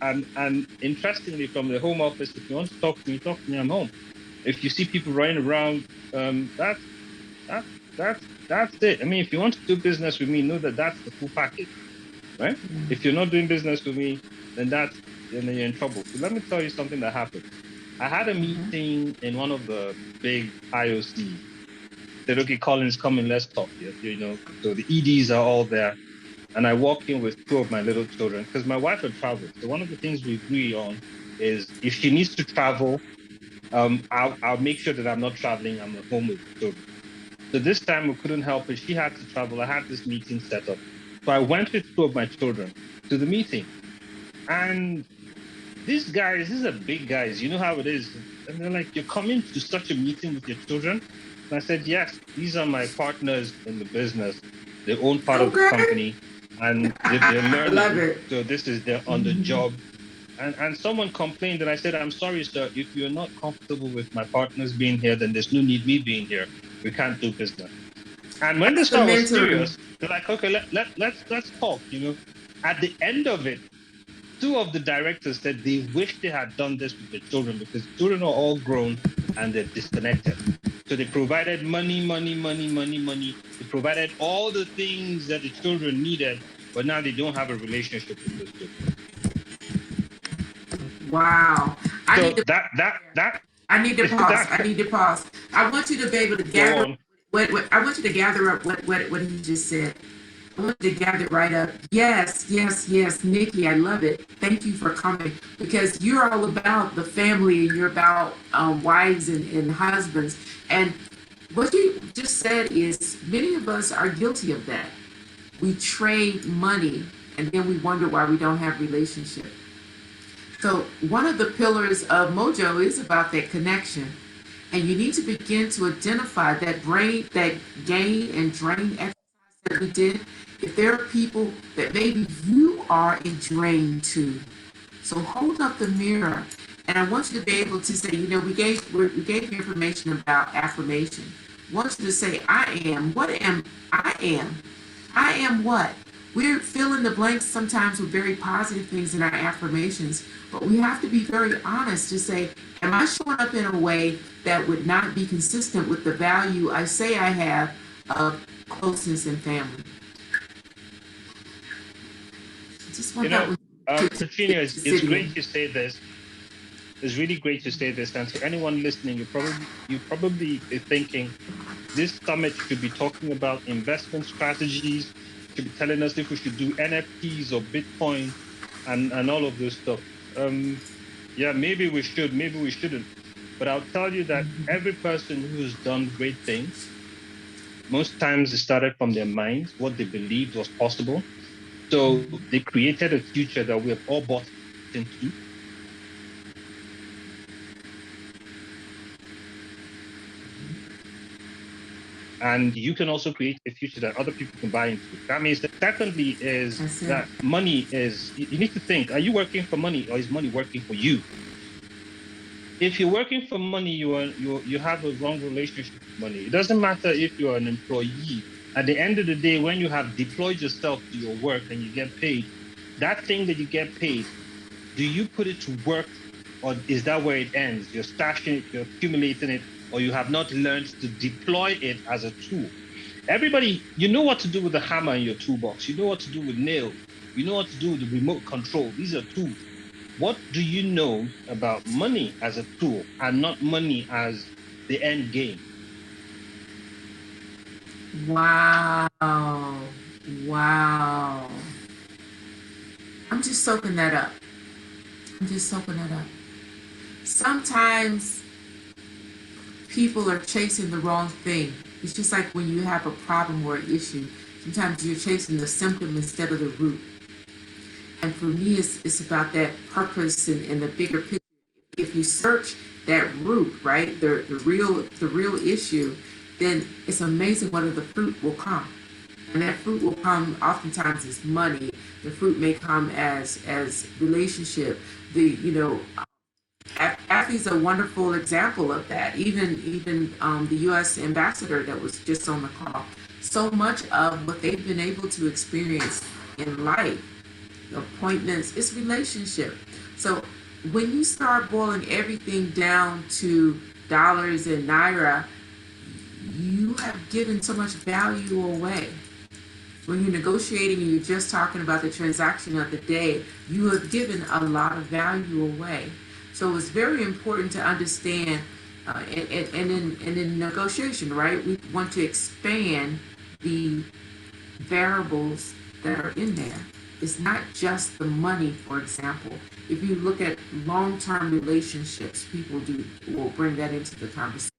and interestingly, from the home office, if you want to talk to me, talk to me. I'm home. If you see people running around, that's that that's it. I mean, if you want to do business with me, know that that's the full package, right? If you're not doing business with me, then then you're in trouble. So let me tell you something that happened. I had a meeting in one of the big IOCs. Said, okay, Collins, come in, let's talk. So the EDs are all there. And I walk in with two of my little children because my wife had traveled. So one of the things we agree on is if she needs to travel, I'll make sure that I'm not traveling. I'm at home with the children. So this time we couldn't help it. She had to travel. I had this meeting set up. So I went with two of my children to the meeting. And these are big guys. You know how it is. And they're like, you're coming to such a meeting with your children? And I said, yes, these are my partners in the business. They own part of the Okay. company and they're I love learning. it. So this is their on the job. And someone complained and I said, I'm sorry, sir, if you're not comfortable with my partners being here, then there's no need me being here. We can't do business. And when they That's the saw I was mentoring. serious, they're like, okay, let's talk. At the end of it, two of the directors said they wish they had done this with the children because children are all grown and they're disconnected. So they provided money, money, money, money, money. They provided all the things that the children needed, but now they don't have a relationship with those children. Wow. I So need to that I need to pause. I that need to pause. I want you to be able to go gather on. what I want you to gather up what he just said. I want you to gather it right up. Yes, yes, yes, Nikki, I love it. Thank you for coming because you're all about the family and you're about wives and husbands. And what you just said is many of us are guilty of that. We trade money and then we wonder why we don't have relationship. So one of the pillars of Mojo is about that connection. And you need to begin to identify that gain and drain exercise that we did. If there are people that maybe you are a drain to, so hold up the mirror, and I want you to be able to say, we gave you information about affirmation. I want you to say, I am. What am I am? I am what? We're filling the blanks sometimes with very positive things in our affirmations, but we have to be very honest to say, am I showing up in a way that would not be consistent with the value I say I have of closeness and family? I just want that one Katrina, to it's sit great in. you say this. It's really great to say this. And to anyone listening, you probably be thinking this summit should be talking about investment strategies, should be telling us if we should do NFTs or Bitcoin and all of this stuff. Yeah, maybe we should, maybe we shouldn't. But I'll tell you that every person who's done great things, most times it started from their minds, what they believed was possible. So they created a future that we have all bought into. And you can also create a future that other people can buy into. That means that secondly is that money is, you need to think, are you working for money or is money working for you? If you're working for money, you have a wrong relationship with money. It doesn't matter if you're an employee. At the end of the day, when you have deployed yourself to your work and you get paid, that thing that you get paid, do you put it to work, or is that where it ends? You're stashing it, you're accumulating it, or you have not learned to deploy it as a tool. Everybody, you know what to do with the hammer in your toolbox. You know what to do with nails. You know what to do with the remote control. These are tools. What do you know about money as a tool and not money as the end game? Wow. Wow. I'm just soaking that up. I'm just soaking that up. Sometimes people are chasing the wrong thing. It's just like when you have a problem or an issue. Sometimes you're chasing the symptom instead of the root. And for me, it's about that purpose and the bigger picture. If you search that root, right, the real issue, then it's amazing what the fruit will come. And that fruit will come oftentimes as money. The fruit may come as relationship. Athlete's a wonderful example of that. Even the U.S. ambassador that was just on the call. So much of what they've been able to experience in life, appointments, is relationship. So when you start boiling everything down to dollars and naira, you have given so much value away. When you're negotiating and you're just talking about the transaction of the day, you have given a lot of value away. So it's very important to understand, and in negotiation, right, we want to expand the variables that are in there. It's not just the money, for example. If you look at long-term relationships, people will bring that into the conversation.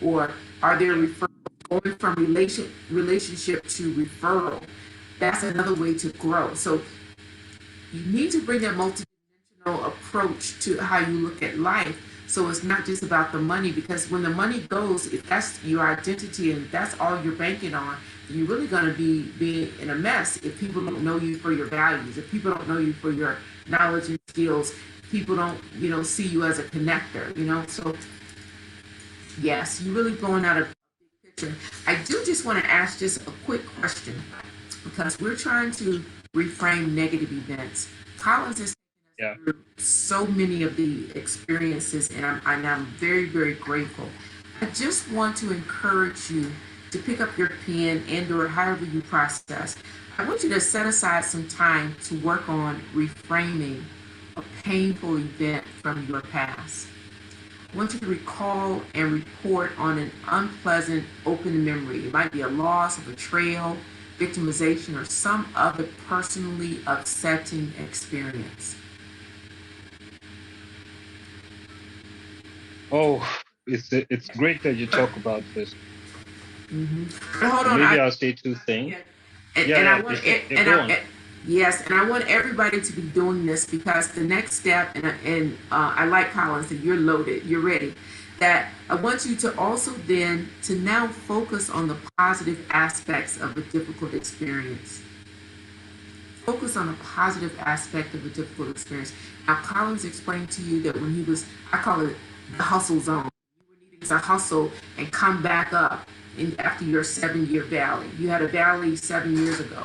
Or are there referrals going from relationship to referral? That's another way to grow. So you need to bring that multidimensional approach to how you look at life. So it's not just about the money, because when the money goes, if that's your identity and that's all you're banking on, you're really going to be in a mess if people don't know you for your values, if people don't know you for your knowledge and skills, people don't see you as a connector. So yes, you're really going out of the picture. I do just want to ask just a quick question, because we're trying to reframe negative events. Collins has taken us through so many of the experiences, and I'm very, very grateful. I just want to encourage you to pick up your pen and or however you process. I want you to set aside some time to work on reframing a painful event from your past. I want you to recall and report on an unpleasant open memory. It might be a loss, a betrayal, victimization, or some other personally upsetting experience. Oh, it's great that you talk about this. But hold on, Maybe I'll say two things. and I want Go on. yes, and I want everybody to be doing this, because the next step, and I like Collins, that you're loaded, you're ready. that I want you to also then to now focus on the positive aspects of a difficult experience. Focus on a positive aspect of a difficult experience. Now, Collins explained to you that when he was, I call it the hustle zone. You were needing to hustle and come back up after your 7-year valley. You had a valley 7 years ago.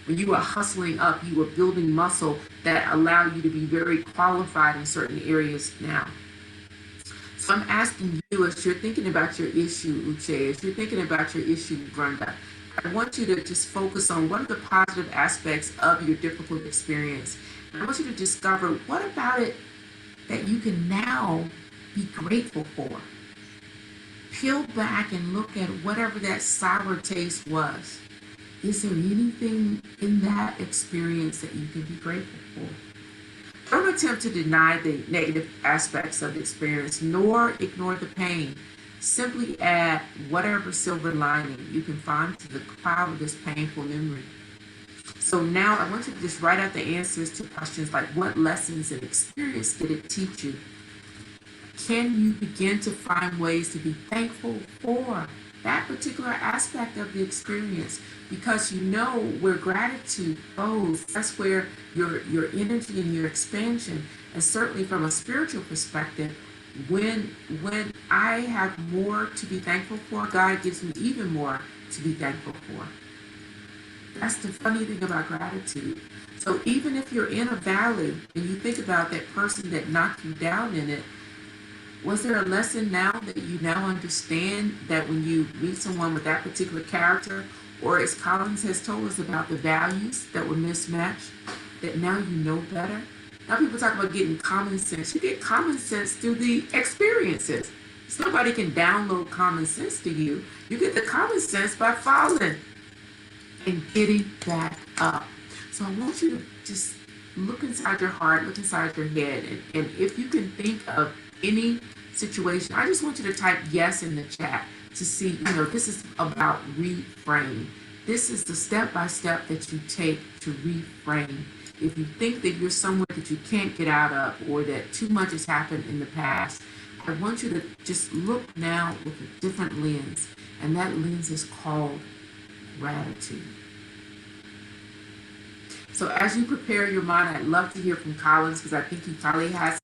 When you were hustling up, you were building muscle that allowed you to be very qualified in certain areas now. So I'm asking you, as you're thinking about your issue, Uche, as you're thinking about your issue, Brenda, I want you to just focus on what are the positive aspects of your difficult experience. And I want you to discover what about it that you can now be grateful for. Peel back and look at whatever that sour taste was. Is there anything in that experience that you can be grateful for? Don't attempt to deny the negative aspects of the experience, nor ignore the pain. Simply add whatever silver lining you can find to the cloud of this painful memory. So now I want you to just write out the answers to questions like, what lessons and experience did it teach you? Can you begin to find ways to be thankful for that particular aspect of the experience? Because you know where gratitude goes, that's where your energy and your expansion, and certainly from a spiritual perspective, when I have more to be thankful for, God gives me even more to be thankful for. That's the funny thing about gratitude. So even if you're in a valley and you think about that person that knocked you down in it, was there a lesson now that you now understand that when you meet someone with that particular character, or as Collins has told us about the values that were mismatched, that now you know better? Now people talk about getting common sense. You get common sense through the experiences. So nobody can download common sense to you. You get the common sense by falling and getting back up. So I want you to just look inside your heart, look inside your head, and if you can think of any situation, I just want you to type yes in the chat to see, this is about reframe. This is the step-by-step that you take to reframe. If you think that you're somewhere that you can't get out of, or that too much has happened in the past, I want you to just look now with a different lens, and that lens is called gratitude. So as you prepare your mind, I'd love to hear from Collins, because I think he probably has some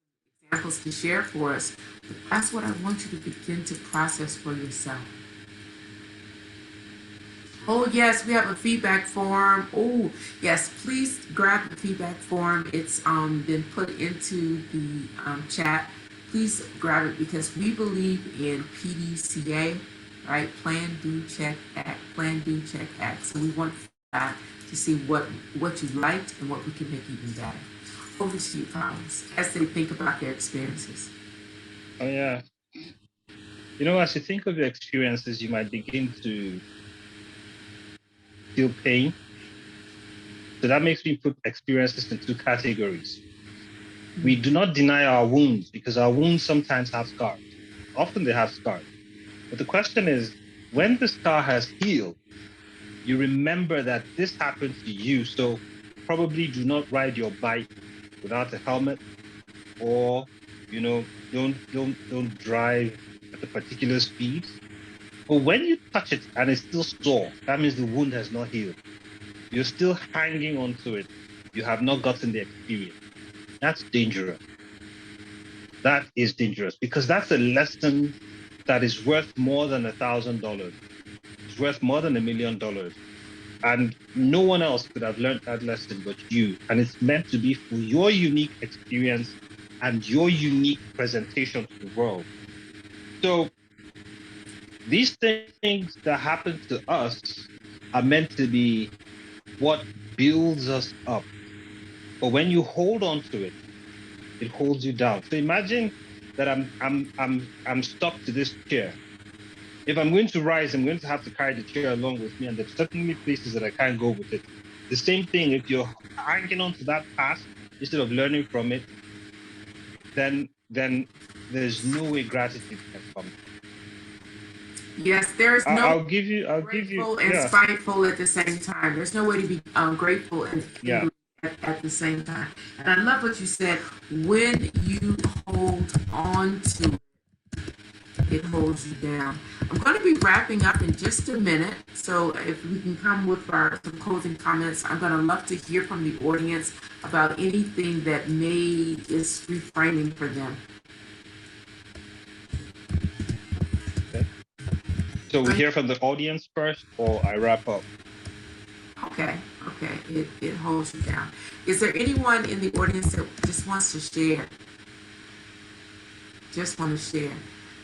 examples to share for us. But that's what I want you to begin to process for yourself. Oh, yes, we have a feedback form. Oh, yes, please grab the feedback form. It's been put into the chat. Please grab it, because we believe in PDCA, right? Plan, do, check, act. Plan, do, check, act. So we want that to see what you liked and what we can make even better. Over to you, Collins, as they think about their experiences. Oh, yeah. As you think of your experiences, you might begin to feel pain. So that makes me put experiences in two categories. We do not deny our wounds, because our wounds sometimes have scars. Often they have scars. But the question is, when the scar has healed, you remember that this happened to you. So probably do not ride your bike without a helmet, or don't drive at a particular speed. But when you touch it and it's still sore, that means the wound has not healed. You're still hanging on to it. You have not gotten the experience. That's dangerous. That is dangerous, because that's a lesson that is worth more than $1,000. It's worth more than $1 million. And no one else could have learned that lesson but you. And it's meant to be for your unique experience and your unique presentation to the world. So these things that happen to us are meant to be what builds us up. But when you hold on to it, it holds you down. So imagine that I'm stuck to this chair. If I'm going to rise, I'm going to have to carry the chair along with me, and there's certainly places that I can't go with it. The same thing, if you're hanging on to that past instead of learning from it, then there's no way gratitude can come. Yes, there's no I'll give you grateful and spiteful at the same time. There's no way to be grateful and angry at the same time. And I love what you said. When you hold on to it, it holds you down. I'm going to be wrapping up in just a minute. So if we can come with some closing comments, I'm going to love to hear from the audience about anything that is reframing for them. Okay. So we hear from the audience first, or I wrap up? Okay. It holds you down. Is there anyone in the audience that just wants to share? Just want to share.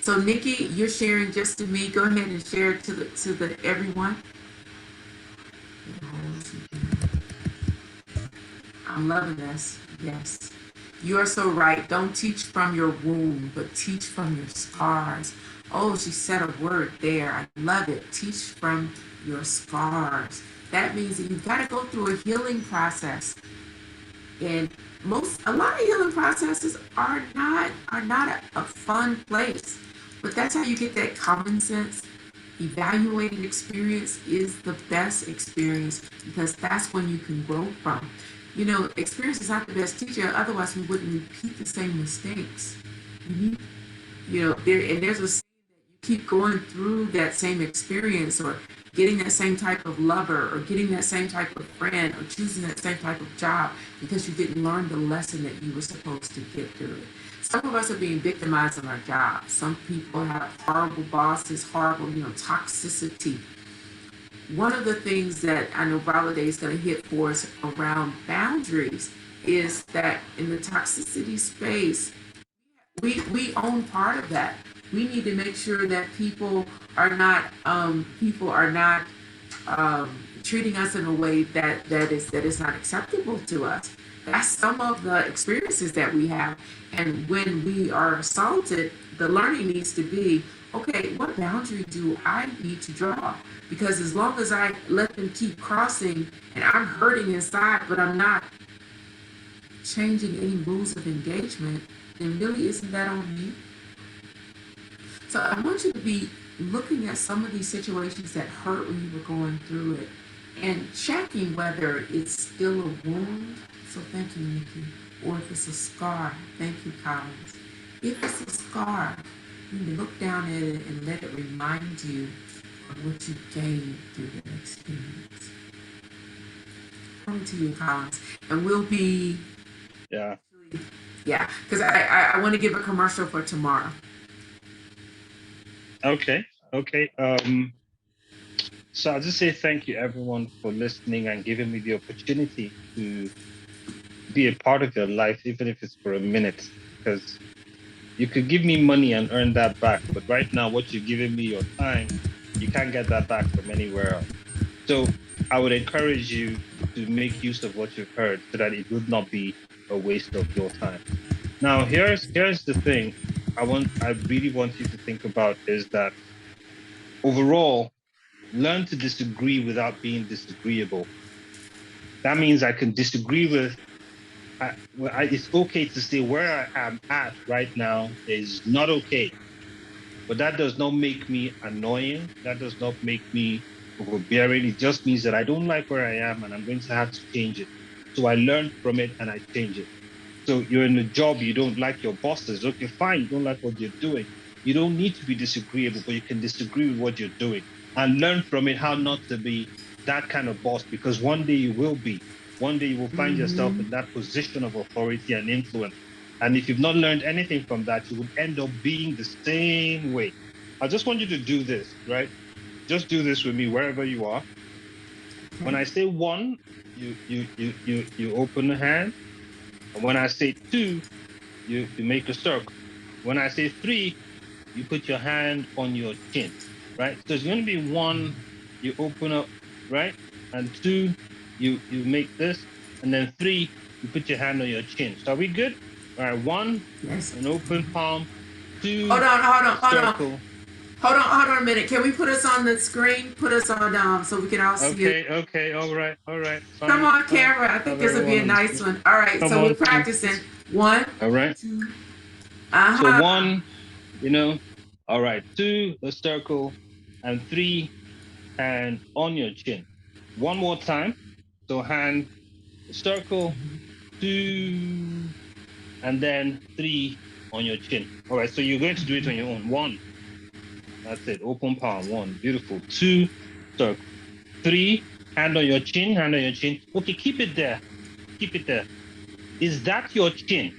So Nikki, you're sharing just to me. Go ahead and share it to the everyone. I'm loving this. Yes. You are so right. Don't teach from your wound, but teach from your scars. Oh, she said a word there. I love it. Teach from your scars. That means that you've got to go through a healing process. And a lot of healing processes are not a fun place. But that's how you get that common sense. Evaluating experience is the best experience because that's when you can grow from. Experience is not the best teacher, otherwise we wouldn't repeat the same mistakes. There's a saying that you keep going through that same experience or getting that same type of lover or getting that same type of friend or choosing that same type of job because you didn't learn the lesson that you were supposed to get through it. Some of us are being victimized in our jobs. Some people have horrible bosses, horrible, toxicity. One of the things that I know Valide is going to hit for us around boundaries is that in the toxicity space, we own part of that. We need to make sure that people are not treating us in a way that is not acceptable to us. That's some of the experiences that we have. And when we are assaulted, the learning needs to be, okay, what boundary do I need to draw? Because as long as I let them keep crossing and I'm hurting inside, but I'm not changing any rules of engagement, then really isn't that on me? So I want you to be looking at some of these situations that hurt when you were going through it and checking whether it's still a wound. So thank you, Nikki. Or if it's a scar. Thank you, Collins. If it's a scar, you need to look down at it and let it remind you of what you gained through that experience. Coming to you, Collins. And we'll be... Yeah, because I want to give a commercial for tomorrow. Okay. So I'll just say thank you, everyone, for listening and giving me the opportunity to be a part of your life, even if it's for a minute. Because you could give me money and earn that back, but right now, what you're giving me, your time, you can't get that back from anywhere else. So I would encourage you to make use of what you've heard so that it would not be a waste of your time. Now, here's the thing I really want you to think about is that overall, learn to disagree without being disagreeable. That means I can disagree with, it's okay to say where I am at right now is not okay. But that does not make me annoying. That does not make me overbearing. It just means that I don't like where I am and I'm going to have to change it. So I learn from it and I change it. So you're in a job, you don't like your bosses. Okay, fine, you don't like what you're doing. You don't need to be disagreeable, but you can disagree with what you're doing and learn from it how not to be that kind of boss, because one day you will be. One day you will find yourself in that position of authority and influence. And if you've not learned anything from that, you would end up being the same way. I just want you to do this, right? Just do this with me wherever you are. Okay. When I say one, you open the hand. And when I say two, you make a circle. When I say three, you put your hand on your chin, right? So it's going to be one, you open up, right? And two, you make this. And then three, you put your hand on your chin. So are we good? All right, one, yes. An open palm. Two, hold on. Hold on a minute. Can we put us on the screen? Put us on so we can all see it. Okay, all right. Fine. Come on, camera. I think this will be a nice one. All right, so we're practicing. One. All right. Two. So one, all right, two, a circle, and three, hand on your chin. One more time. So hand, circle, two, and then three on your chin. All right, so you're going to do it on your own. One, That's it. Open palm. 1. Beautiful. 2. Circle. 3. Hand on your chin. Hand on your chin. Okay, keep it there. Keep it there. Is that your chin?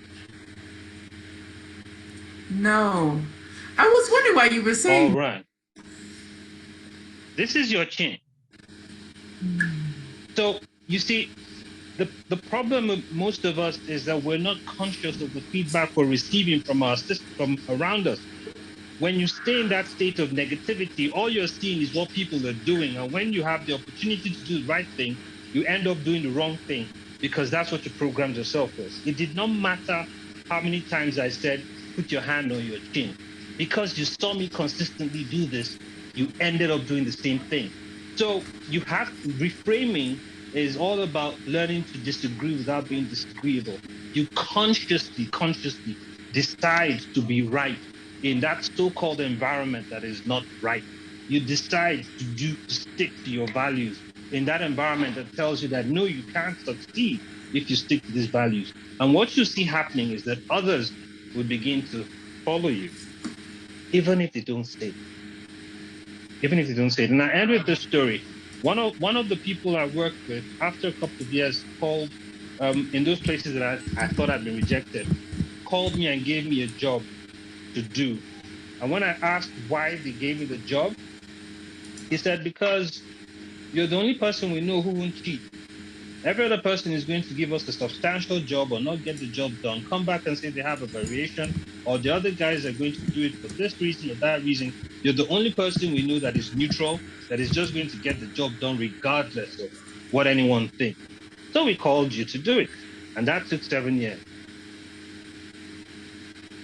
No. I was wondering why you were saying. All right. This is your chin. So you see, the problem with most of us is that we're not conscious of the feedback we're receiving from our system, from around us. When you stay in that state of negativity, all you're seeing is what people are doing. And when you have the opportunity to do the right thing, you end up doing the wrong thing because that's what you programmed yourself with. It did not matter how many times I said, put your hand on your chin. Because you saw me consistently do this, you ended up doing the same thing. So you have reframing is all about learning to disagree without being disagreeable. You consciously decide to be right in that so-called environment that is not right. You decide to stick to your values in that environment that tells you that no, you can't succeed if you stick to these values. And what you see happening is that others will begin to follow you, even if they don't say it. Even if they don't say it. And I end with this story. One of the people I worked with after a couple of years called in those places that I thought I'd been rejected, called me and gave me a job to do. And when I asked why they gave me the job, he said, because you're the only person we know who won't cheat. Every other person is going to give us a substantial job or not get the job done, come back and say they have a variation, or the other guys are going to do it for this reason or that reason. You're the only person we know that is neutral, that is just going to get the job done regardless of what anyone thinks. So we called you to do it. And that took 7 years.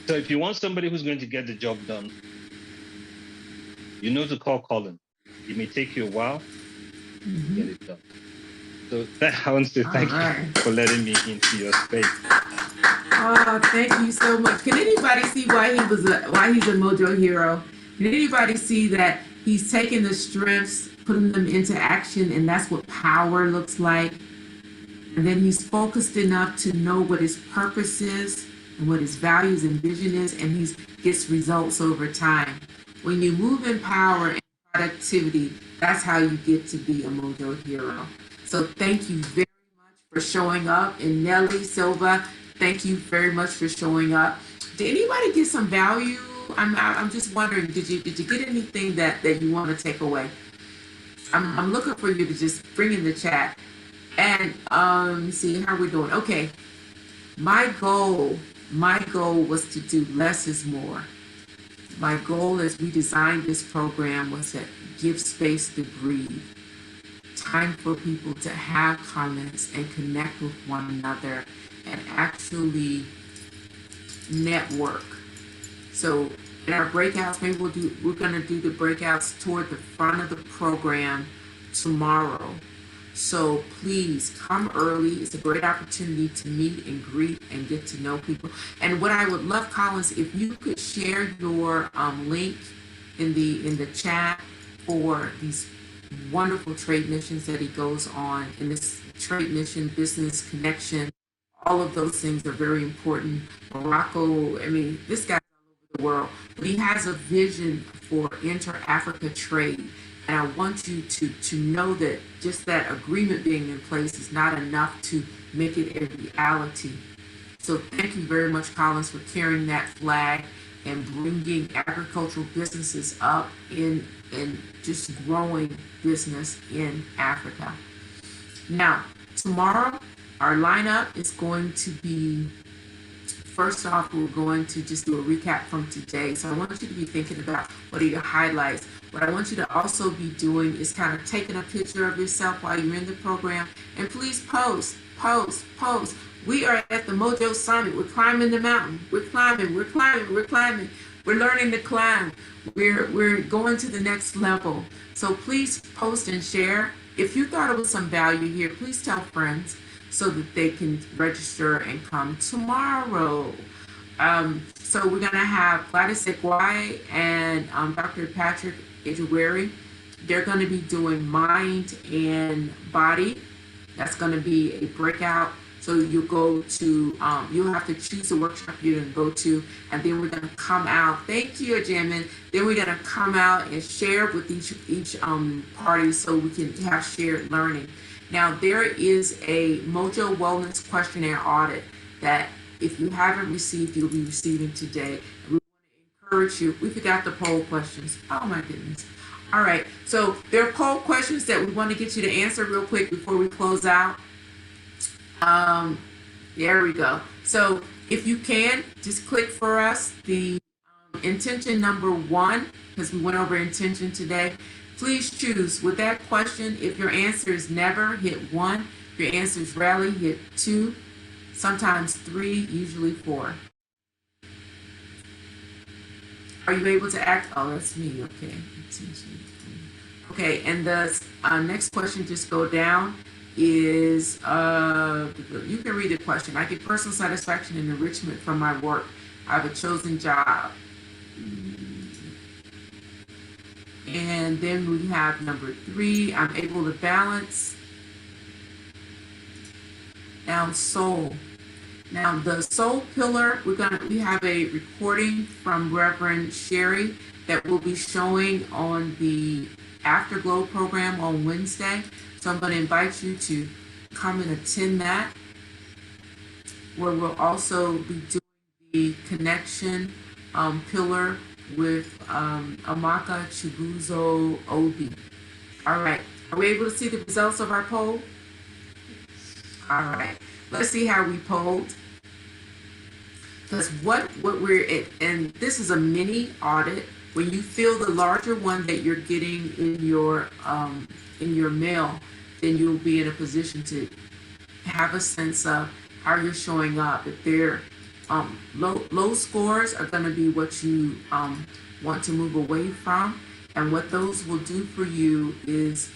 So if you want somebody who's going to get the job done, you know to call Colin. It may take you a while to get it done. So I want to thank you for letting me into your space. Oh, thank you so much. Can anybody see why he's a Mojo hero? Can anybody see that he's taking the strengths, putting them into action, and that's what power looks like? And then he's focused enough to know what his purpose is and what his values and vision is, and he gets results over time. When you move in power and productivity, that's how you get to be a Mojo hero. So thank you very much for showing up. And Nelly Silva, thank you very much for showing up. Did anybody get some value? I'm just wondering, did you get anything that you want to take away? I'm looking for you to just bring in the chat. And see how we're doing. Okay. My goal was to do less is more. My goal as we designed this program was to give space to breathe. Time for people to have comments and connect with one another and actually network. So in our breakouts, maybe we're gonna do the breakouts toward the front of the program tomorrow. So please come early. It's a great opportunity to meet and greet and get to know people. And what I would love, Collins, if you could share your link in the chat for these wonderful trade missions that he goes on. In this trade mission, business connection, all of those things are very important. Morocco, I mean, this guy's all over the world, but he has a vision for inter-Africa trade. And I want you to know that just that agreement being in place is not enough to make it a reality. So thank you very much, Collins, for carrying that flag and bringing agricultural businesses up in just growing business in Africa. Now, tomorrow, our lineup is going to be, first off, we're going to just do a recap from today. So I want you to be thinking about what are your highlights. What I want you to also be doing is kind of taking a picture of yourself while you're in the program. And please post. We are at the Mojo Summit. We're climbing the mountain. We're climbing. We're learning to climb. We're going to the next level. So please post and share. If you thought it was some value here, please tell friends so that they can register and come tomorrow. So we're gonna have Gladys Ekwai and Dr. Patrick Ejaweri. They're gonna be doing mind and body. That's gonna be a breakout So you go to, you'll have to choose the workshop you're going to go to, and then we're going to come out. Thank you, Jamin. Then we're going to come out and share with each party so we can have shared learning. Now, there is a Mojo Wellness Questionnaire audit that if you haven't received, you'll be receiving today. We want to encourage you. We forgot the poll questions. Oh my goodness. All right. So there are poll questions that we want to get you to answer real quick before we close out. There we go. So if you can, just click for us the intention number 1, because we went over intention today. Please choose with that question. If your answer is never, hit 1. If your answer is rarely, hit 2. Sometimes 3, usually 4. Are you able to act? Oh, that's me. Okay. Okay, and the next question, just go down, is you can read the question. I get personal satisfaction and enrichment from my work. I have a chosen job. And then we have number 3, I'm able to balance. Now soul. Now the soul pillar, we have a recording from Reverend Sherry that will be showing on the Afterglow program on Wednesday. So I'm going to invite you to come and attend that, where we'll also be doing the connection pillar with Amaka Chibuzo Obi. All right. Are we able to see the results of our poll? All right. Let's see how we polled. Because what we're at, and this is a mini audit. When you fill the larger one that you're getting in your mail, then you'll be in a position to have a sense of how you're showing up. If they're low scores are going to be what you want to move away from, and what those will do for you is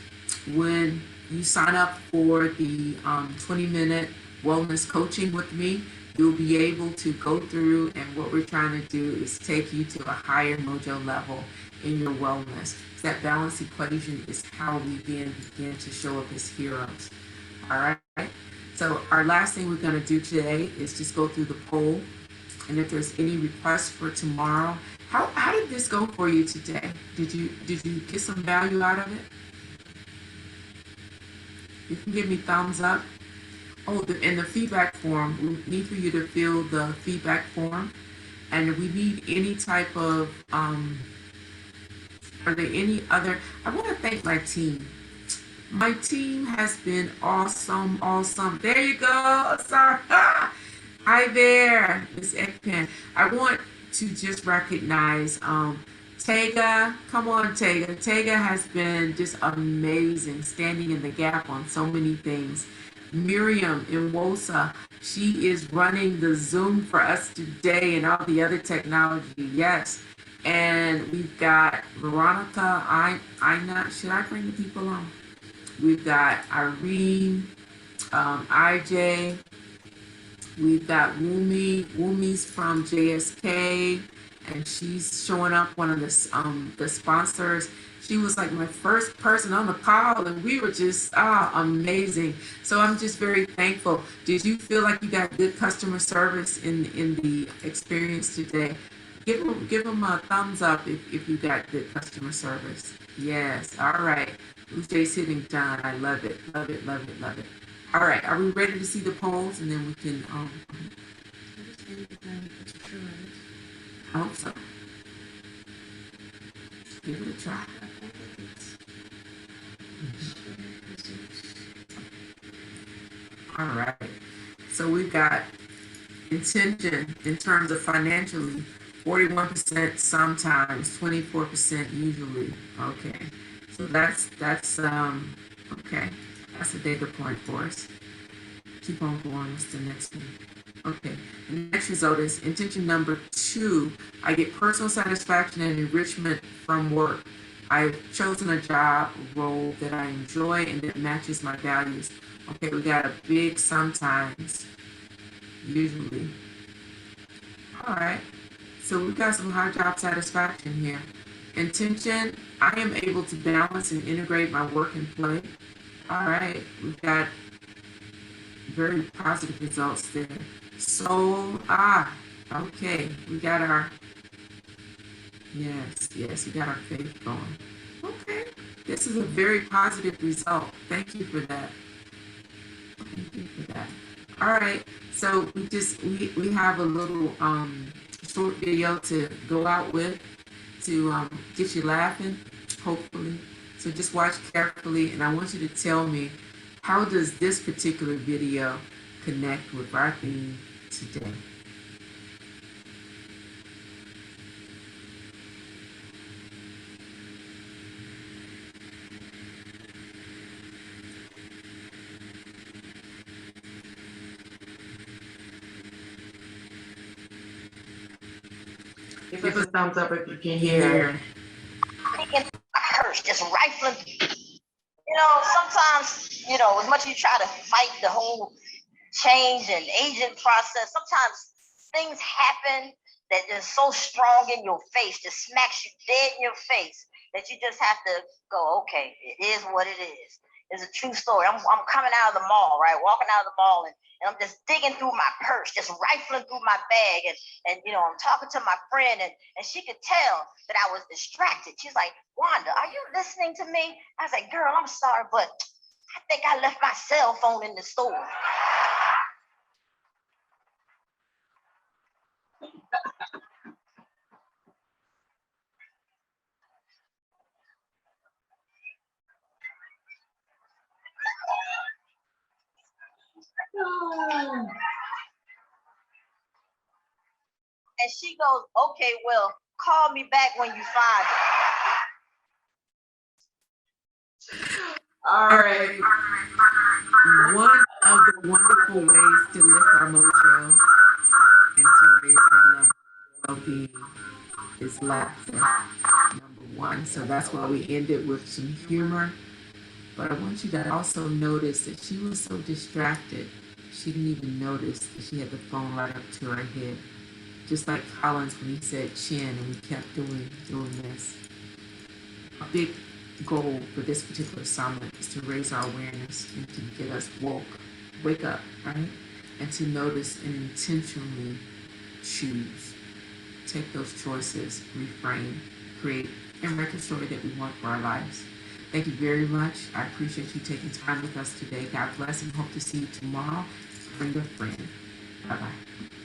when you sign up for the 20-minute wellness coaching with me, you'll be able to go through, and what we're trying to do is take you to a higher mojo level in your wellness. That balance equation is how we begin to show up as heroes. All right. So our last thing we're going to do today is just go through the poll, and if there's any requests for tomorrow. How did this go for you today? Did you get some value out of it? You can give me thumbs up. Oh, in the feedback form, we need for you to fill the feedback form, and we need any type of are there any other? I want to thank my team. My team has been awesome. There you go. Sorry. Hi there, Miss Ekpan. I want to just recognize Tega. Come on, Tega. Tega has been just amazing, standing in the gap on so many things. Miriam Inwosa, she is running the Zoom for us today and all the other technology. Yes. And we've got Veronica. Should I bring the people on? We've got Irene, IJ. We've got Wumi. Wumi's from JSK, and she's showing up, one of the sponsors. She was like my first person on the call, and we were just amazing. So I'm just very thankful. Did you feel like you got good customer service in the experience today? Give them a thumbs up if you got good customer service. Yes. All right. Uche's hitting John. I love it. Love it. Love it. Love it. All right. Are we ready to see the polls? And then we can. I hope so. Give it a try. All right. So we've got intention in terms of financially, 41% sometimes, 24% usually. Okay. So that's okay. That's a data point for us. Keep on going. What's the next one? Okay. The next result is intention number 2. I get personal satisfaction and enrichment from work. I've chosen a job role that I enjoy and that matches my values. Okay, we got a big sometimes, usually. All right. So we've got some high job satisfaction here. Intention, I am able to balance and integrate my work and play. All right. We've got very positive results there. So, okay, we got our, yes, we got our faith going. Okay, this is a very positive result. Thank you for that. Thank you for that. All right, so we have a little short video to go out with to get you laughing, hopefully. So just watch carefully, and I want you to tell me, how does this particular video connect with our theme today? Give us a thumbs up if you can hear. Curse just rifling. Sometimes, as much as you try to fight the whole change and aging process, sometimes things happen that is so strong in your face, just smacks you dead in your face, that you just have to go, okay, it is what it is. It's a true story. I'm coming out of the mall, right? Walking out of the mall, and I'm just digging through my purse, just rifling through my bag. And I'm talking to my friend, and she could tell that I was distracted. She's like, Wanda, are you listening to me? I was like, girl, I'm sorry, but I think I left my cell phone in the store. And she goes, okay, well, call me back when you find it. All right. One of the wonderful ways to lift our mojo and to raise our level of well-being is laughter, number one. So that's why we ended with some humor. But I want you to also notice that she was so distracted, she didn't even notice that she had the phone right up to her head. Just like Collins when he said chin, and we kept doing this. A big goal for this particular summit is to raise our awareness and to get us wake up, right? And to notice and intentionally choose. Take those choices, reframe, create, and write the story that we want for our lives. Thank you very much. I appreciate you taking time with us today. God bless, and hope to see you tomorrow. Bring a friend. Bye-bye.